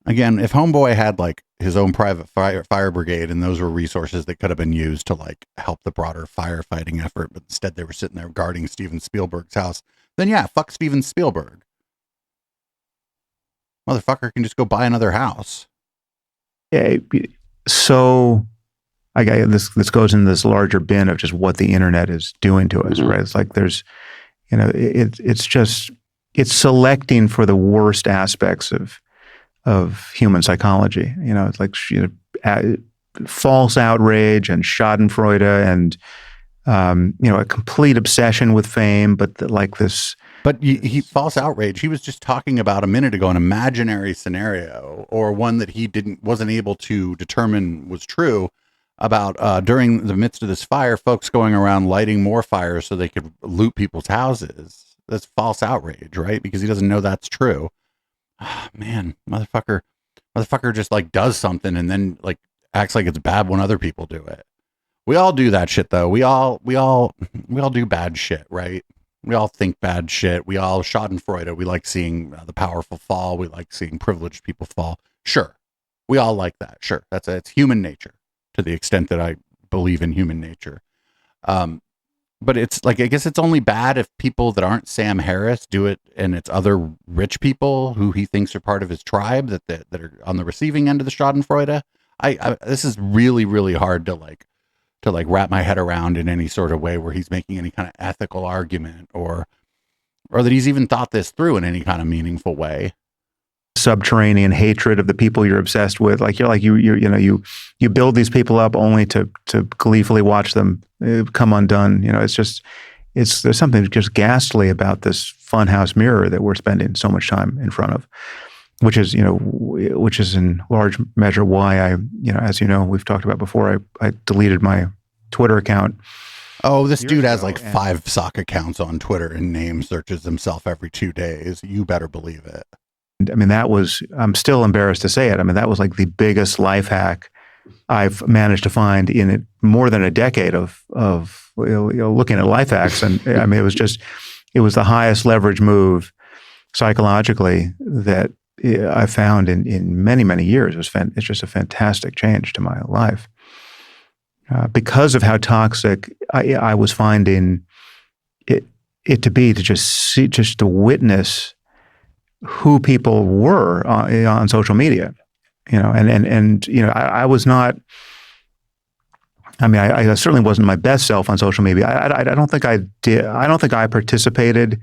Again, if Homeboy had like his own private fire brigade and those were resources that could have been used to like help the broader firefighting effort, but instead they were sitting there guarding Steven Spielberg's house, then yeah, fuck Steven Spielberg. Motherfucker can just go buy another house. Yeah, so this goes into this larger bin of just what the internet is doing to us, right? It's like there's, it's selecting for the worst aspects of human psychology. It's like false outrage and Schadenfreude and a complete obsession with fame, but this. But he false outrage. He was just talking about a minute ago an imaginary scenario, or one that he wasn't able to determine was true, about during the midst of this fire, folks going around lighting more fires so they could loot people's houses. That's false outrage, right? Because he doesn't know that's true. Oh, man, motherfucker just like does something and then like acts like it's bad when other people do it. We all do that shit though. We all do bad shit, right? We all think bad shit. We all Schadenfreude. We like seeing the powerful fall. We like seeing privileged people fall. Sure, we all like that. Sure, it's human nature to the extent that I believe in human nature. But it's like, I guess it's only bad if people that aren't Sam Harris do it, and it's other rich people who he thinks are part of his tribe that are on the receiving end of the Schadenfreude. This is really, really hard to wrap my head around in any sort of way where he's making any kind of ethical argument or that he's even thought this through in any kind of meaningful way. Subterranean hatred of the people you're obsessed with. You build these people up only to gleefully watch them come undone. There's something just ghastly about this funhouse mirror that we're spending so much time in front of, which is in large measure why I, as we've talked about before, I deleted my Twitter account. Oh, this dude has like 5 sock accounts on Twitter and name searches himself every 2 days. You better believe it. I mean, I'm still embarrassed to say it. I mean, that was like the biggest life hack I've managed to find in it more than a decade of looking at life hacks. And I mean, it was the highest leverage move psychologically that I found in many, many years. It's just a fantastic change to my life. Because of how toxic I was finding it, it to be to just to witness who people were on social media, and I was not. I mean, I certainly wasn't my best self on social media. I don't think I did. I don't think I participated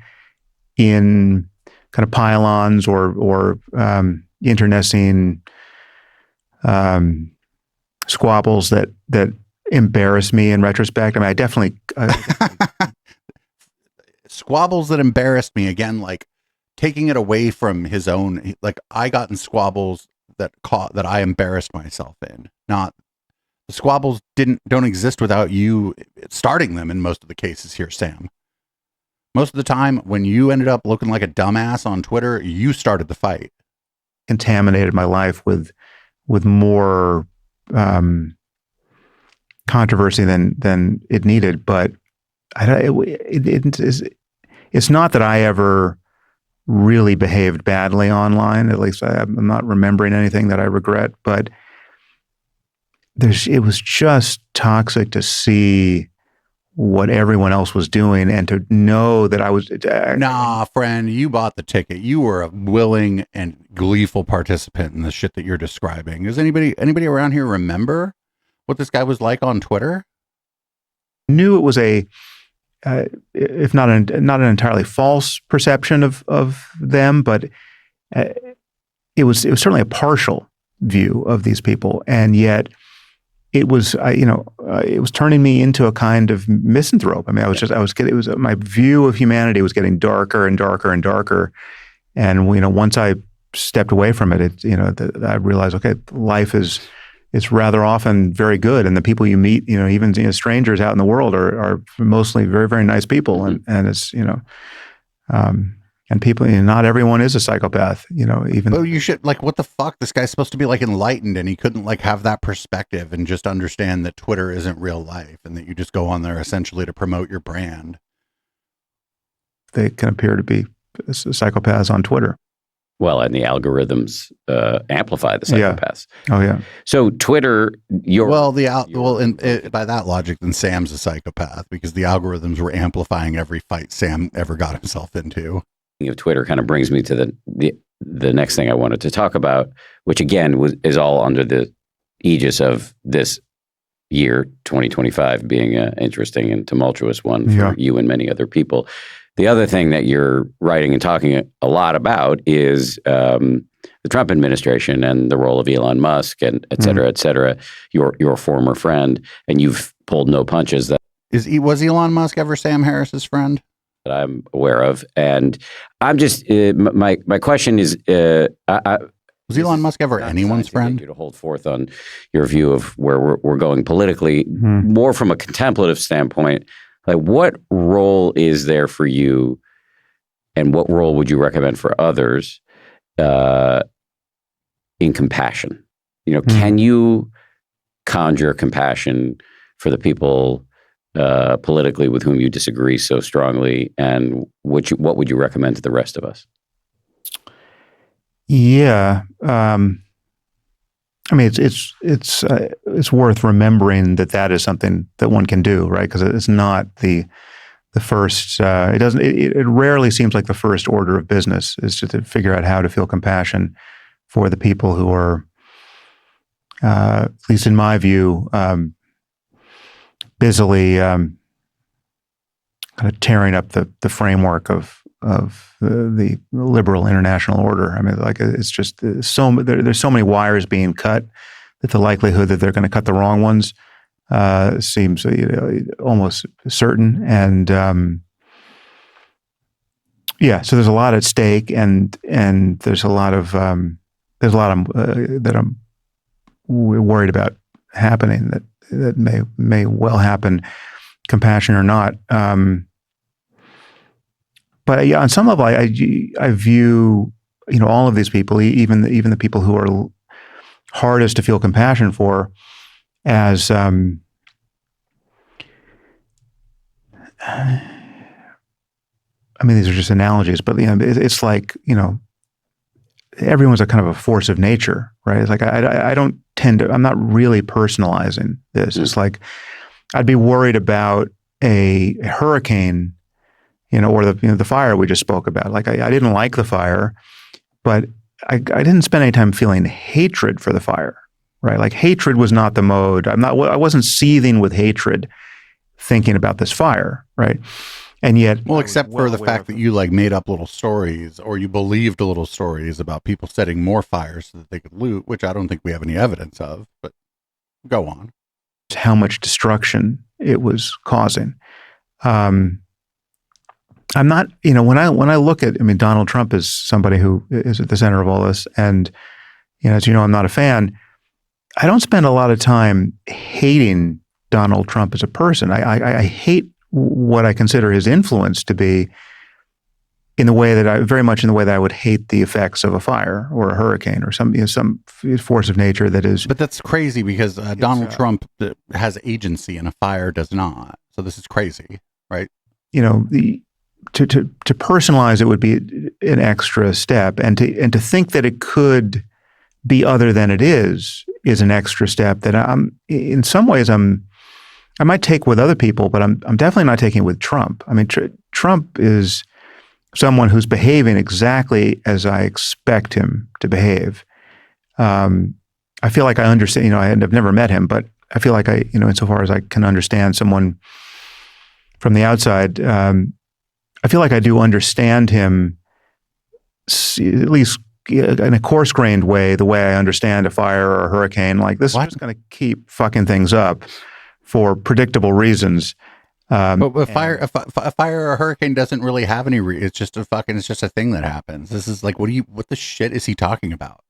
in kind of pylons or internecine squabbles that embarrass me in retrospect. I mean, I definitely squabbles that embarrassed me, again, like taking it away from his own. Like, I got in squabbles that I embarrassed myself in. Not the squabbles don't exist without you starting them in most of the cases here, Sam. Most of the time, when you ended up looking like a dumbass on Twitter, you started the fight. Contaminated my life with more controversy than it needed. But it's not that I ever really behaved badly online. At least I'm not remembering anything that I regret. But it was just toxic to see what everyone else was doing and to know that I was. Nah, friend, you bought the ticket. You were a willing and gleeful participant in the shit that you're describing. Does anybody around here remember what this guy was like on Twitter? Knew it was if not an entirely false perception of them, but it was certainly a partial view of these people, and yet it was it was turning me into a kind of misanthrope. I mean, my view of humanity was getting darker and darker and darker, and once I stepped away from it, I realized, okay, life it's rather often very good, and the people you meet, even strangers out in the world are mostly very, very nice people, and it's and people, not everyone is a psychopath, even. Well, you should, like, what the fuck? This guy's supposed to be like enlightened, and he couldn't like have that perspective and just understand that Twitter isn't real life and that you just go on there essentially to promote your brand. They can appear to be psychopaths on Twitter. Well, and the algorithms amplify the psychopaths. Yeah. Oh, yeah. So Twitter, by that logic, then Sam's a psychopath because the algorithms were amplifying every fight Sam ever got himself into. Of Twitter kind of brings me to the next thing I wanted to talk about, which again is all under the aegis of this year, 2025, being an interesting and tumultuous one for you and many other people. The other thing that you're writing and talking a lot about is the Trump administration and the role of Elon Musk and et cetera, your former friend, and you've pulled no punches. Was Elon Musk ever Sam Harris's friend? That I'm aware of, and I'm just my question is: was Elon Musk ever anyone's friend? You to hold forth on your view of where we're going politically, more from a contemplative standpoint. Like, what role is there for you, and what role would you recommend for others in compassion? Can you conjure compassion for the people politically with whom you disagree so strongly, and what would you recommend to the rest of us? Yeah, I mean, it's worth remembering that is something that one can do, right? Because it's not the first. It rarely seems like the first order of business is to figure out how to feel compassion for the people who are, at least in my view, busily kind of tearing up the framework of the liberal international order. I mean, like, it's just there's so many wires being cut that the likelihood that they're going to cut the wrong ones seems almost certain. And so there's a lot at stake, and there's a lot of that I'm worried about happening that may well happen, compassion or not. But on some level, I view all of these people, even the people who are hardest to feel compassion for, as I mean, these are just analogies, but it's like everyone's a kind of a force of nature, right? It's like I don't tend to. I'm not really personalizing this. It's like I'd be worried about a hurricane or the fire we just spoke about. Like I didn't like the fire, but I didn't spend any time feeling hatred for the fire, right? Like hatred was not the mode. I wasn't seething with hatred thinking about this fire, right? And yet, Well, except for the fact that you like made up little stories, or you believed little stories about people setting more fires so that they could loot, which I don't think we have any evidence of, but go on. how much destruction it was causing. I'm not, when I look at, Donald Trump is somebody who is at the center of all this, and as you know, I'm not a fan. I don't spend a lot of time hating Donald Trump as a person. I hate what I consider his influence to be, in the way that I would hate the effects of a fire or a hurricane or some force of nature that is. But that's crazy because Donald Trump has agency and a fire does not. So this is crazy, right? To personalize it would be an extra step, and to think that it could be other than it is an extra step that in some ways I might take with other people, but I'm definitely not taking with Trump. Trump is someone who's behaving exactly as I expect him to behave. I feel like I understand. I've never met him, but I feel like insofar as I can understand someone from the outside, I feel like I do understand him, at least in a coarse-grained way, the way I understand a fire or a hurricane. Like, this is just going to keep fucking things up for predictable reasons. But a fire or a hurricane doesn't really have any. It's just a thing that happens. This is like, what the shit is he talking about?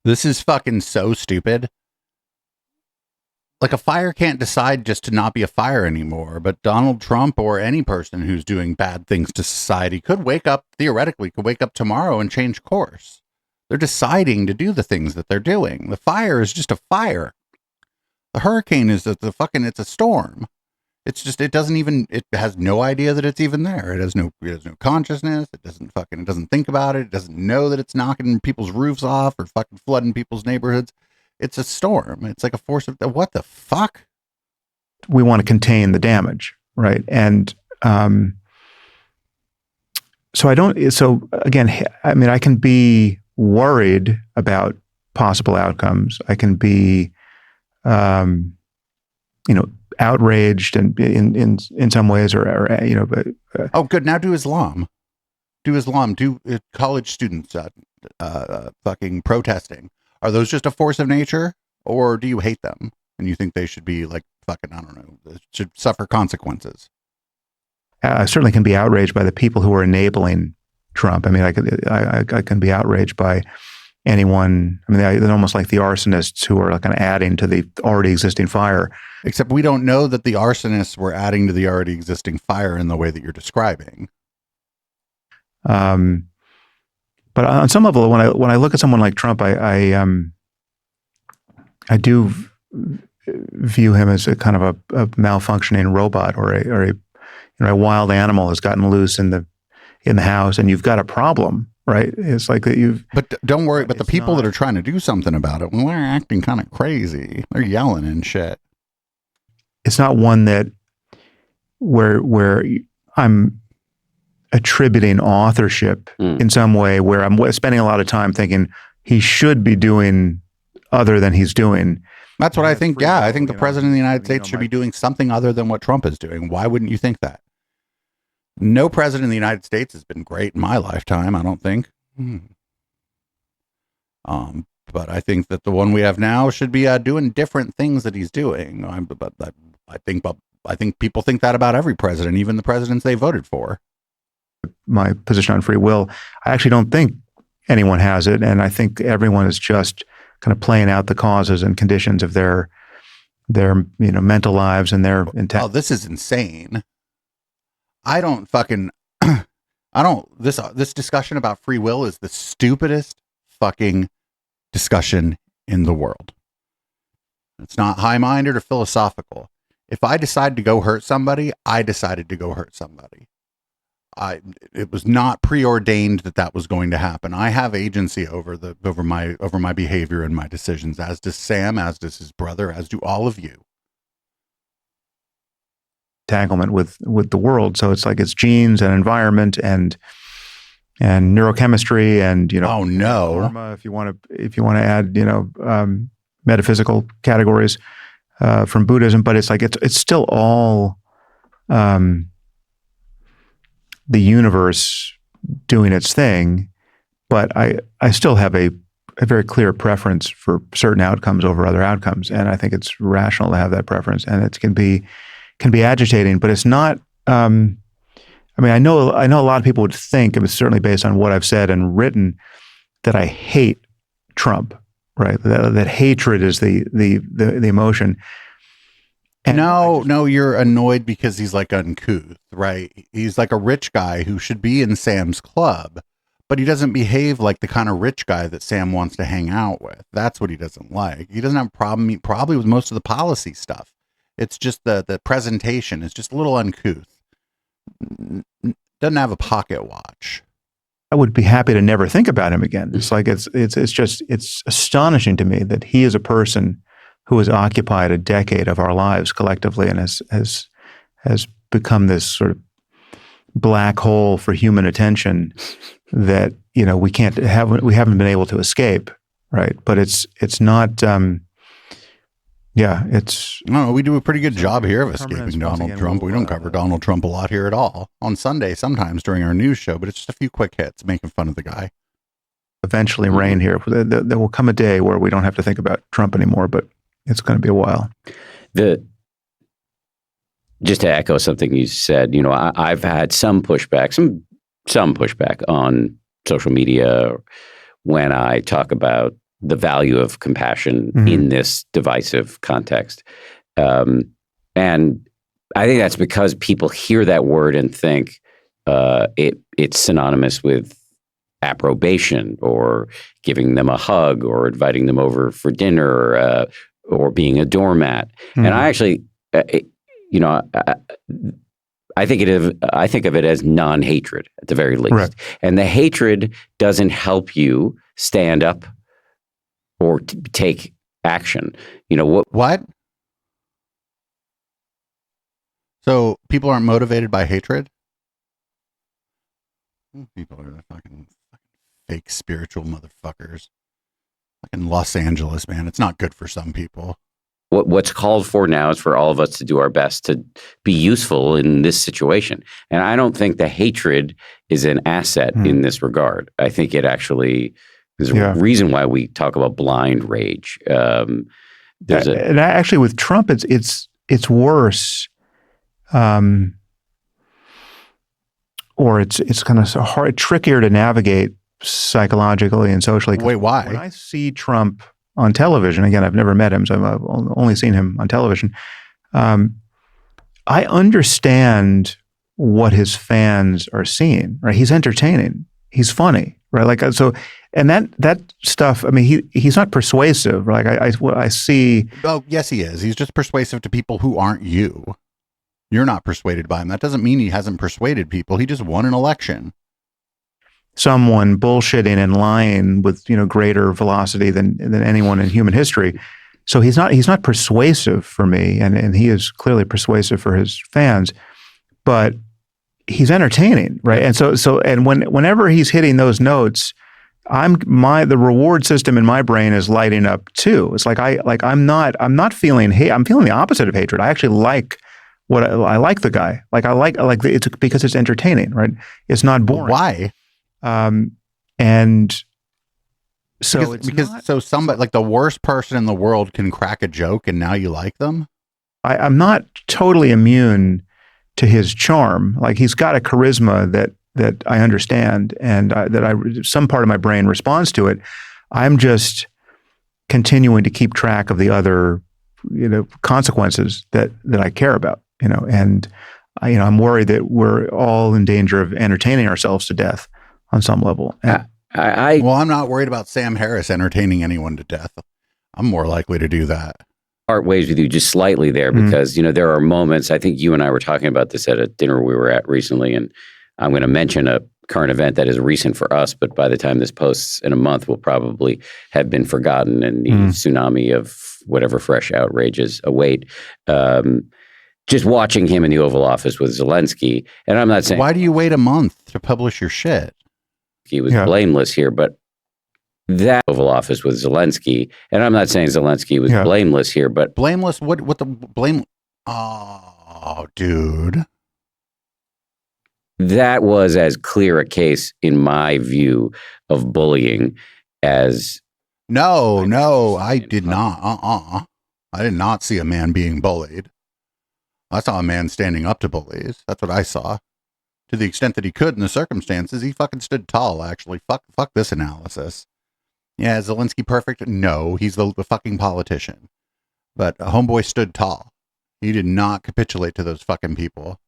This is fucking so stupid. Like, a fire can't decide just to not be a fire anymore, but Donald Trump or any person who's doing bad things to society theoretically could wake up tomorrow and change course. They're deciding to do the things that they're doing. The fire is just a fire. The hurricane is it's a storm. It's just, it has no idea that it's even there. It has no consciousness. It doesn't think about it. It doesn't know that it's knocking people's roofs off or fucking flooding people's neighborhoods. It's a storm. It's like a force of, what the fuck? We want to contain the damage, right? And so again, I can be worried about possible outcomes. I can be, outraged and in some ways, oh, good. Now do Islam. Do college students fucking protesting. Are those just a force of nature, or do you hate them and you think they should be like fucking, I don't know, should suffer consequences? I certainly can be outraged by the people who are enabling Trump. I can be outraged by anyone. They're almost like the arsonists who are like kind of adding to the already existing fire. Except we don't know that the arsonists were adding to the already existing fire in the way that you're describing. But on some level, when I look at someone like Trump, I do view him as a kind of a malfunctioning robot or a wild animal has gotten loose in the house, and you've got a problem, right? It's like that you've. But don't worry. But the people that are trying to do something about it, well, they're acting kind of crazy. They're yelling and shit. It's not one that where I'm attributing authorship in some way, where I'm spending a lot of time thinking he should be doing other than he's doing. That's what I think. Yeah, I think the president of the United States should be doing something other than what Trump is doing. Why wouldn't you think that? No president of the United States has been great in my lifetime, I don't think. But I think that the one we have now should be doing different things that he's doing. I think people think that about every president, even the presidents they voted for. My position on free will, I actually don't think anyone has it, and I think everyone is just kind of playing out the causes and conditions of their mental lives and their intent. Oh, this is insane. This discussion about free will is the stupidest fucking discussion in the world. It's not high-minded or philosophical. If I decide to go hurt somebody, I decided to go hurt somebody. It was not preordained that was going to happen. I have agency over my behavior and my decisions, as does Sam, as does his brother, as do all of you. entanglement with the world. So it's like it's genes and environment and neurochemistry and Oh no. karma, if you want to add metaphysical categories from Buddhism, but it's like it's still all the universe doing its thing. But I still have a very clear preference for certain outcomes over other outcomes, and I think it's rational to have that preference, and it can be agitating, but it's not. I know a lot of people would think, it was certainly based on what I've said and written, that I hate Trump, right? That hatred is the emotion. And No, you're annoyed because he's like uncouth, right? He's like a rich guy who should be in Sam's club, but he doesn't behave like the kind of rich guy that Sam wants to hang out with. That's what he doesn't like. He doesn't have a problem probably with most of the policy stuff. It's just the presentation is just a little uncouth. Doesn't have a pocket watch. I would be happy to never think about him again. It's like it's astonishing to me that he is a person who has occupied a decade of our lives collectively and has become this sort of black hole for human attention that we haven't been able to escape, right? But it's not. No, we do a pretty good job here of permanence escaping once Donald again Trump. will, We don't cover Donald Trump a lot here at all. On Sunday, sometimes during our news show, but it's just a few quick hits making fun of the guy. eventually reign here. There will come a day where we don't have to think about Trump anymore, but it's going to be a while. Just to echo something you said, I've had some pushback on social media when I talk about the value of compassion in this divisive context. And I think that's because people hear that word and think it's synonymous with approbation or giving them a hug or inviting them over for dinner or being a doormat. And I actually, I think of it as non-hatred at the very least. Right. And the hatred doesn't help you stand up or take action. What? So people aren't motivated by hatred? People are the fucking fake spiritual motherfuckers. Fucking Los Angeles, man. It's not good for some people. What's called for now is for all of us to do our best to be useful in this situation. And I don't think the hatred is an asset in this regard. I think it actually is a reason why we talk about blind rage. And actually, with Trump, it's worse, or it's kind of trickier to navigate psychologically and socially. Wait, why? When I see Trump on television, again, I've never met him, so I've only seen him on television. I understand what his fans are seeing. Right? He's entertaining. He's funny. Right? Like so, and that stuff. I mean, he's not persuasive. Like I see. Oh, yes, he is. He's just persuasive to people who aren't you. You're not persuaded by him. That doesn't mean he hasn't persuaded people. He just won an election. Someone bullshitting and lying with greater velocity than anyone in human history. So he's not persuasive for me, and he is clearly persuasive for his fans, but he's entertaining, right? And so whenever he's hitting those notes, the reward system in my brain is lighting up too. It's like I'm not feeling hate. I'm feeling the opposite of hatred. I actually like I like the guy. Like it's because it's entertaining, right? It's not boring. Why? And so so somebody like the worst person in the world can crack a joke and now you like them? I'm not totally immune to his charm. Like he's got a charisma that I understand and some part of my brain responds to it. I'm just continuing to keep track of the other, consequences that I care about, and I'm worried that we're all in danger of entertaining ourselves to death on some level. I'm not worried about Sam Harris entertaining anyone to death. I'm more likely to do that. Part ways with you just slightly there because, there are moments, I think you and I were talking about this at a dinner we were at recently, and I'm going to mention a current event that is recent for us, but by the time this posts in a month will probably have been forgotten and the tsunami of whatever fresh outrages await. just watching him in the Oval Office with Zelensky, and I'm not saying Why do you wait a month to publish your shit? he was blameless here, but that Oval Office with Zelensky, and I'm not saying Zelensky was blameless here, but Blameless? What the blame? Oh, dude. that was as clear a case, in my view, of bullying as. No, I did not. I did not see a man being bullied. I saw a man standing up to bullies. That's what I saw. To the extent that he could in the circumstances, he fucking stood tall, actually. Fuck this analysis. Yeah, is Zelensky perfect? No, he's the fucking politician. But homeboy stood tall. He did not capitulate to those fucking people.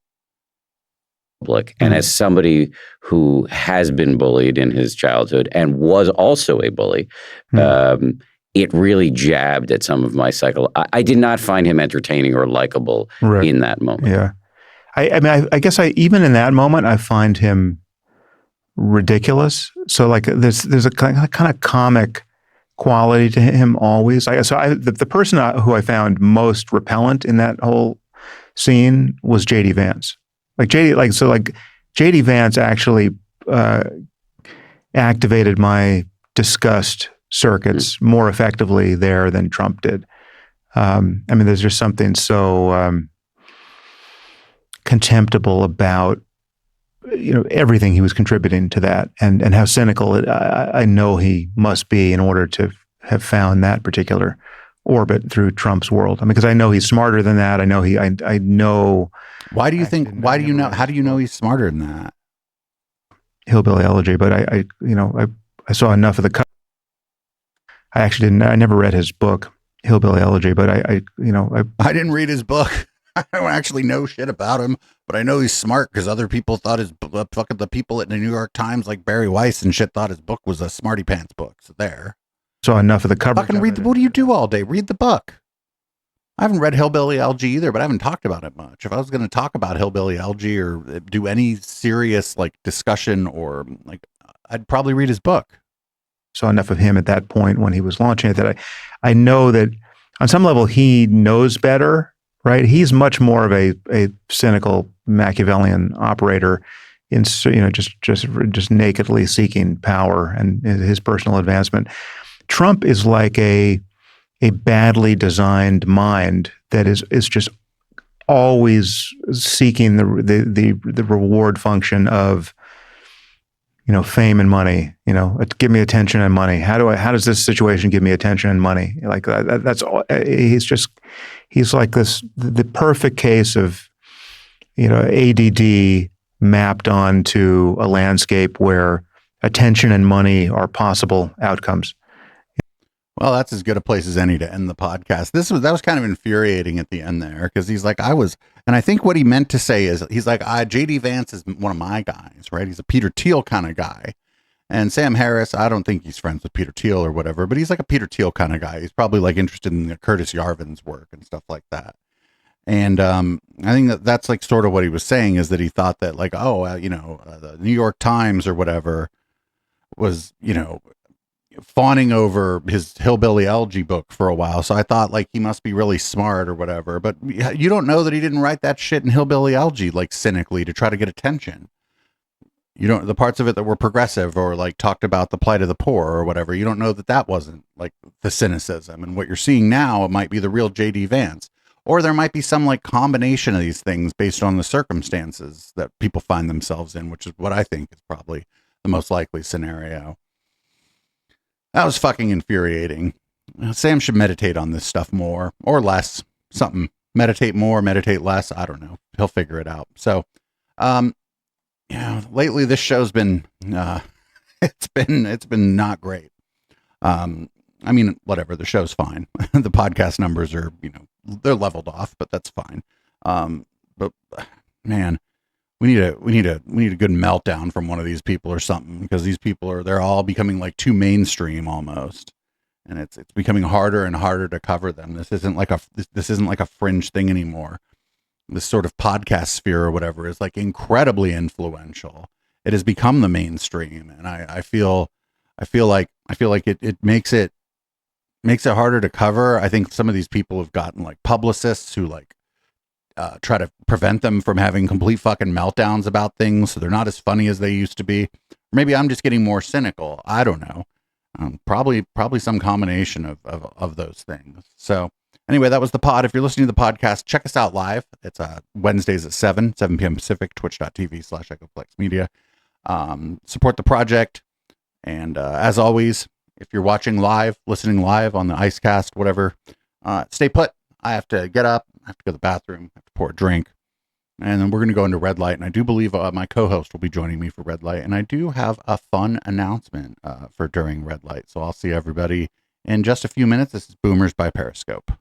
And as somebody who has been bullied in his childhood and was also a bully, it really jabbed at some of my cycle. I did not find him entertaining or likable in that moment. Yeah. I mean, I guess even in that moment, I find him ridiculous. So like there's a kind of comic quality to him always. The person who I found most repellent in that whole scene was J.D. Vance. J.D. Vance actually activated my disgust circuits more effectively there than Trump did. I mean, there's just something so contemptible about everything he was contributing to that, and how cynical I know he must be in order to have found that particular orbit through Trump's world. I mean, because I know he's smarter than that. I know. Why do you think? Why do you know? How do you know he's smarter than that? Hillbilly Elegy, but I saw enough of the. I actually didn't. I never read his book, Hillbilly Elegy, but I didn't read his book. I don't actually know shit about him, but I know he's smart because other people thought fucking the people at the New York Times, like Barry Weiss and shit, thought his book was a smarty pants book. So there. Saw enough of the cover. Fucking read what do you do all day? Read the book. I haven't read Hillbilly Elegy either, but I haven't talked about it much. If I was going to talk about Hillbilly Elegy or do any serious like discussion or like, I'd probably read his book. Saw enough of him at that point when he was launching it that I know that on some level he knows better, right? He's much more of a cynical Machiavellian operator in just nakedly seeking power and his personal advancement. Trump is like a badly designed mind that is just always seeking the reward function of fame and money. Give me attention and money. How does this situation give me attention and money? Like that's all. He's like the perfect case of ADD mapped onto a landscape where attention and money are possible outcomes. Well, that's as good a place as any to end the podcast. That was kind of infuriating at the end there because he's like, and I think what he meant to say is he's like, J.D. Vance is one of my guys, right? He's a Peter Thiel kind of guy. And Sam Harris, I don't think he's friends with Peter Thiel or whatever, but he's like a Peter Thiel kind of guy. He's probably like interested in Curtis Yarvin's work and stuff like that. And I think that's like sort of what he was saying is that he thought that like, the New York Times or whatever was, fawning over his Hillbilly Elegy book for a while. So I thought like he must be really smart or whatever, but you don't know that he didn't write that shit in Hillbilly Elegy, like cynically to try to get attention. The parts of it that were progressive or like talked about the plight of the poor or whatever, you don't know that wasn't like the cynicism. And what you're seeing now, it might be the real J.D. Vance, or there might be some like combination of these things based on the circumstances that people find themselves in, which is what I think is probably the most likely scenario. That was fucking infuriating. Sam should meditate on this stuff more or less. Something. Meditate more, meditate less. I don't know. He'll figure it out. So, lately this show's been, it's been not great. I mean, whatever. The show's fine. The podcast numbers are, they're leveled off, but that's fine. But man, we need a good meltdown from one of these people or something, because these people they're all becoming like too mainstream almost, and it's becoming harder and harder to cover them. This isn't like a fringe thing anymore. This sort of podcast sphere or whatever is like incredibly influential. It has become the mainstream, and I feel like it makes it harder to cover. I think some of these people have gotten like publicists who like try to prevent them from having complete fucking meltdowns about things, so they're not as funny as they used to be. Maybe I'm just getting more cynical. I don't know. Probably some combination of those things. So anyway, that was the pod. If you're listening to the podcast, check us out live. It's Wednesdays at 7 p.m. Pacific, twitch.tv/Echoplex Media. Support the project. And as always, if you're watching live, listening live on the Icecast, whatever, stay put. I have to get up. I have to go to the bathroom. I have to pour a drink. And then we're going to go into Red Light. And I do believe my co-host will be joining me for Red Light. And I do have a fun announcement for during Red Light. So I'll see everybody in just a few minutes. This is Boomers by Periscope.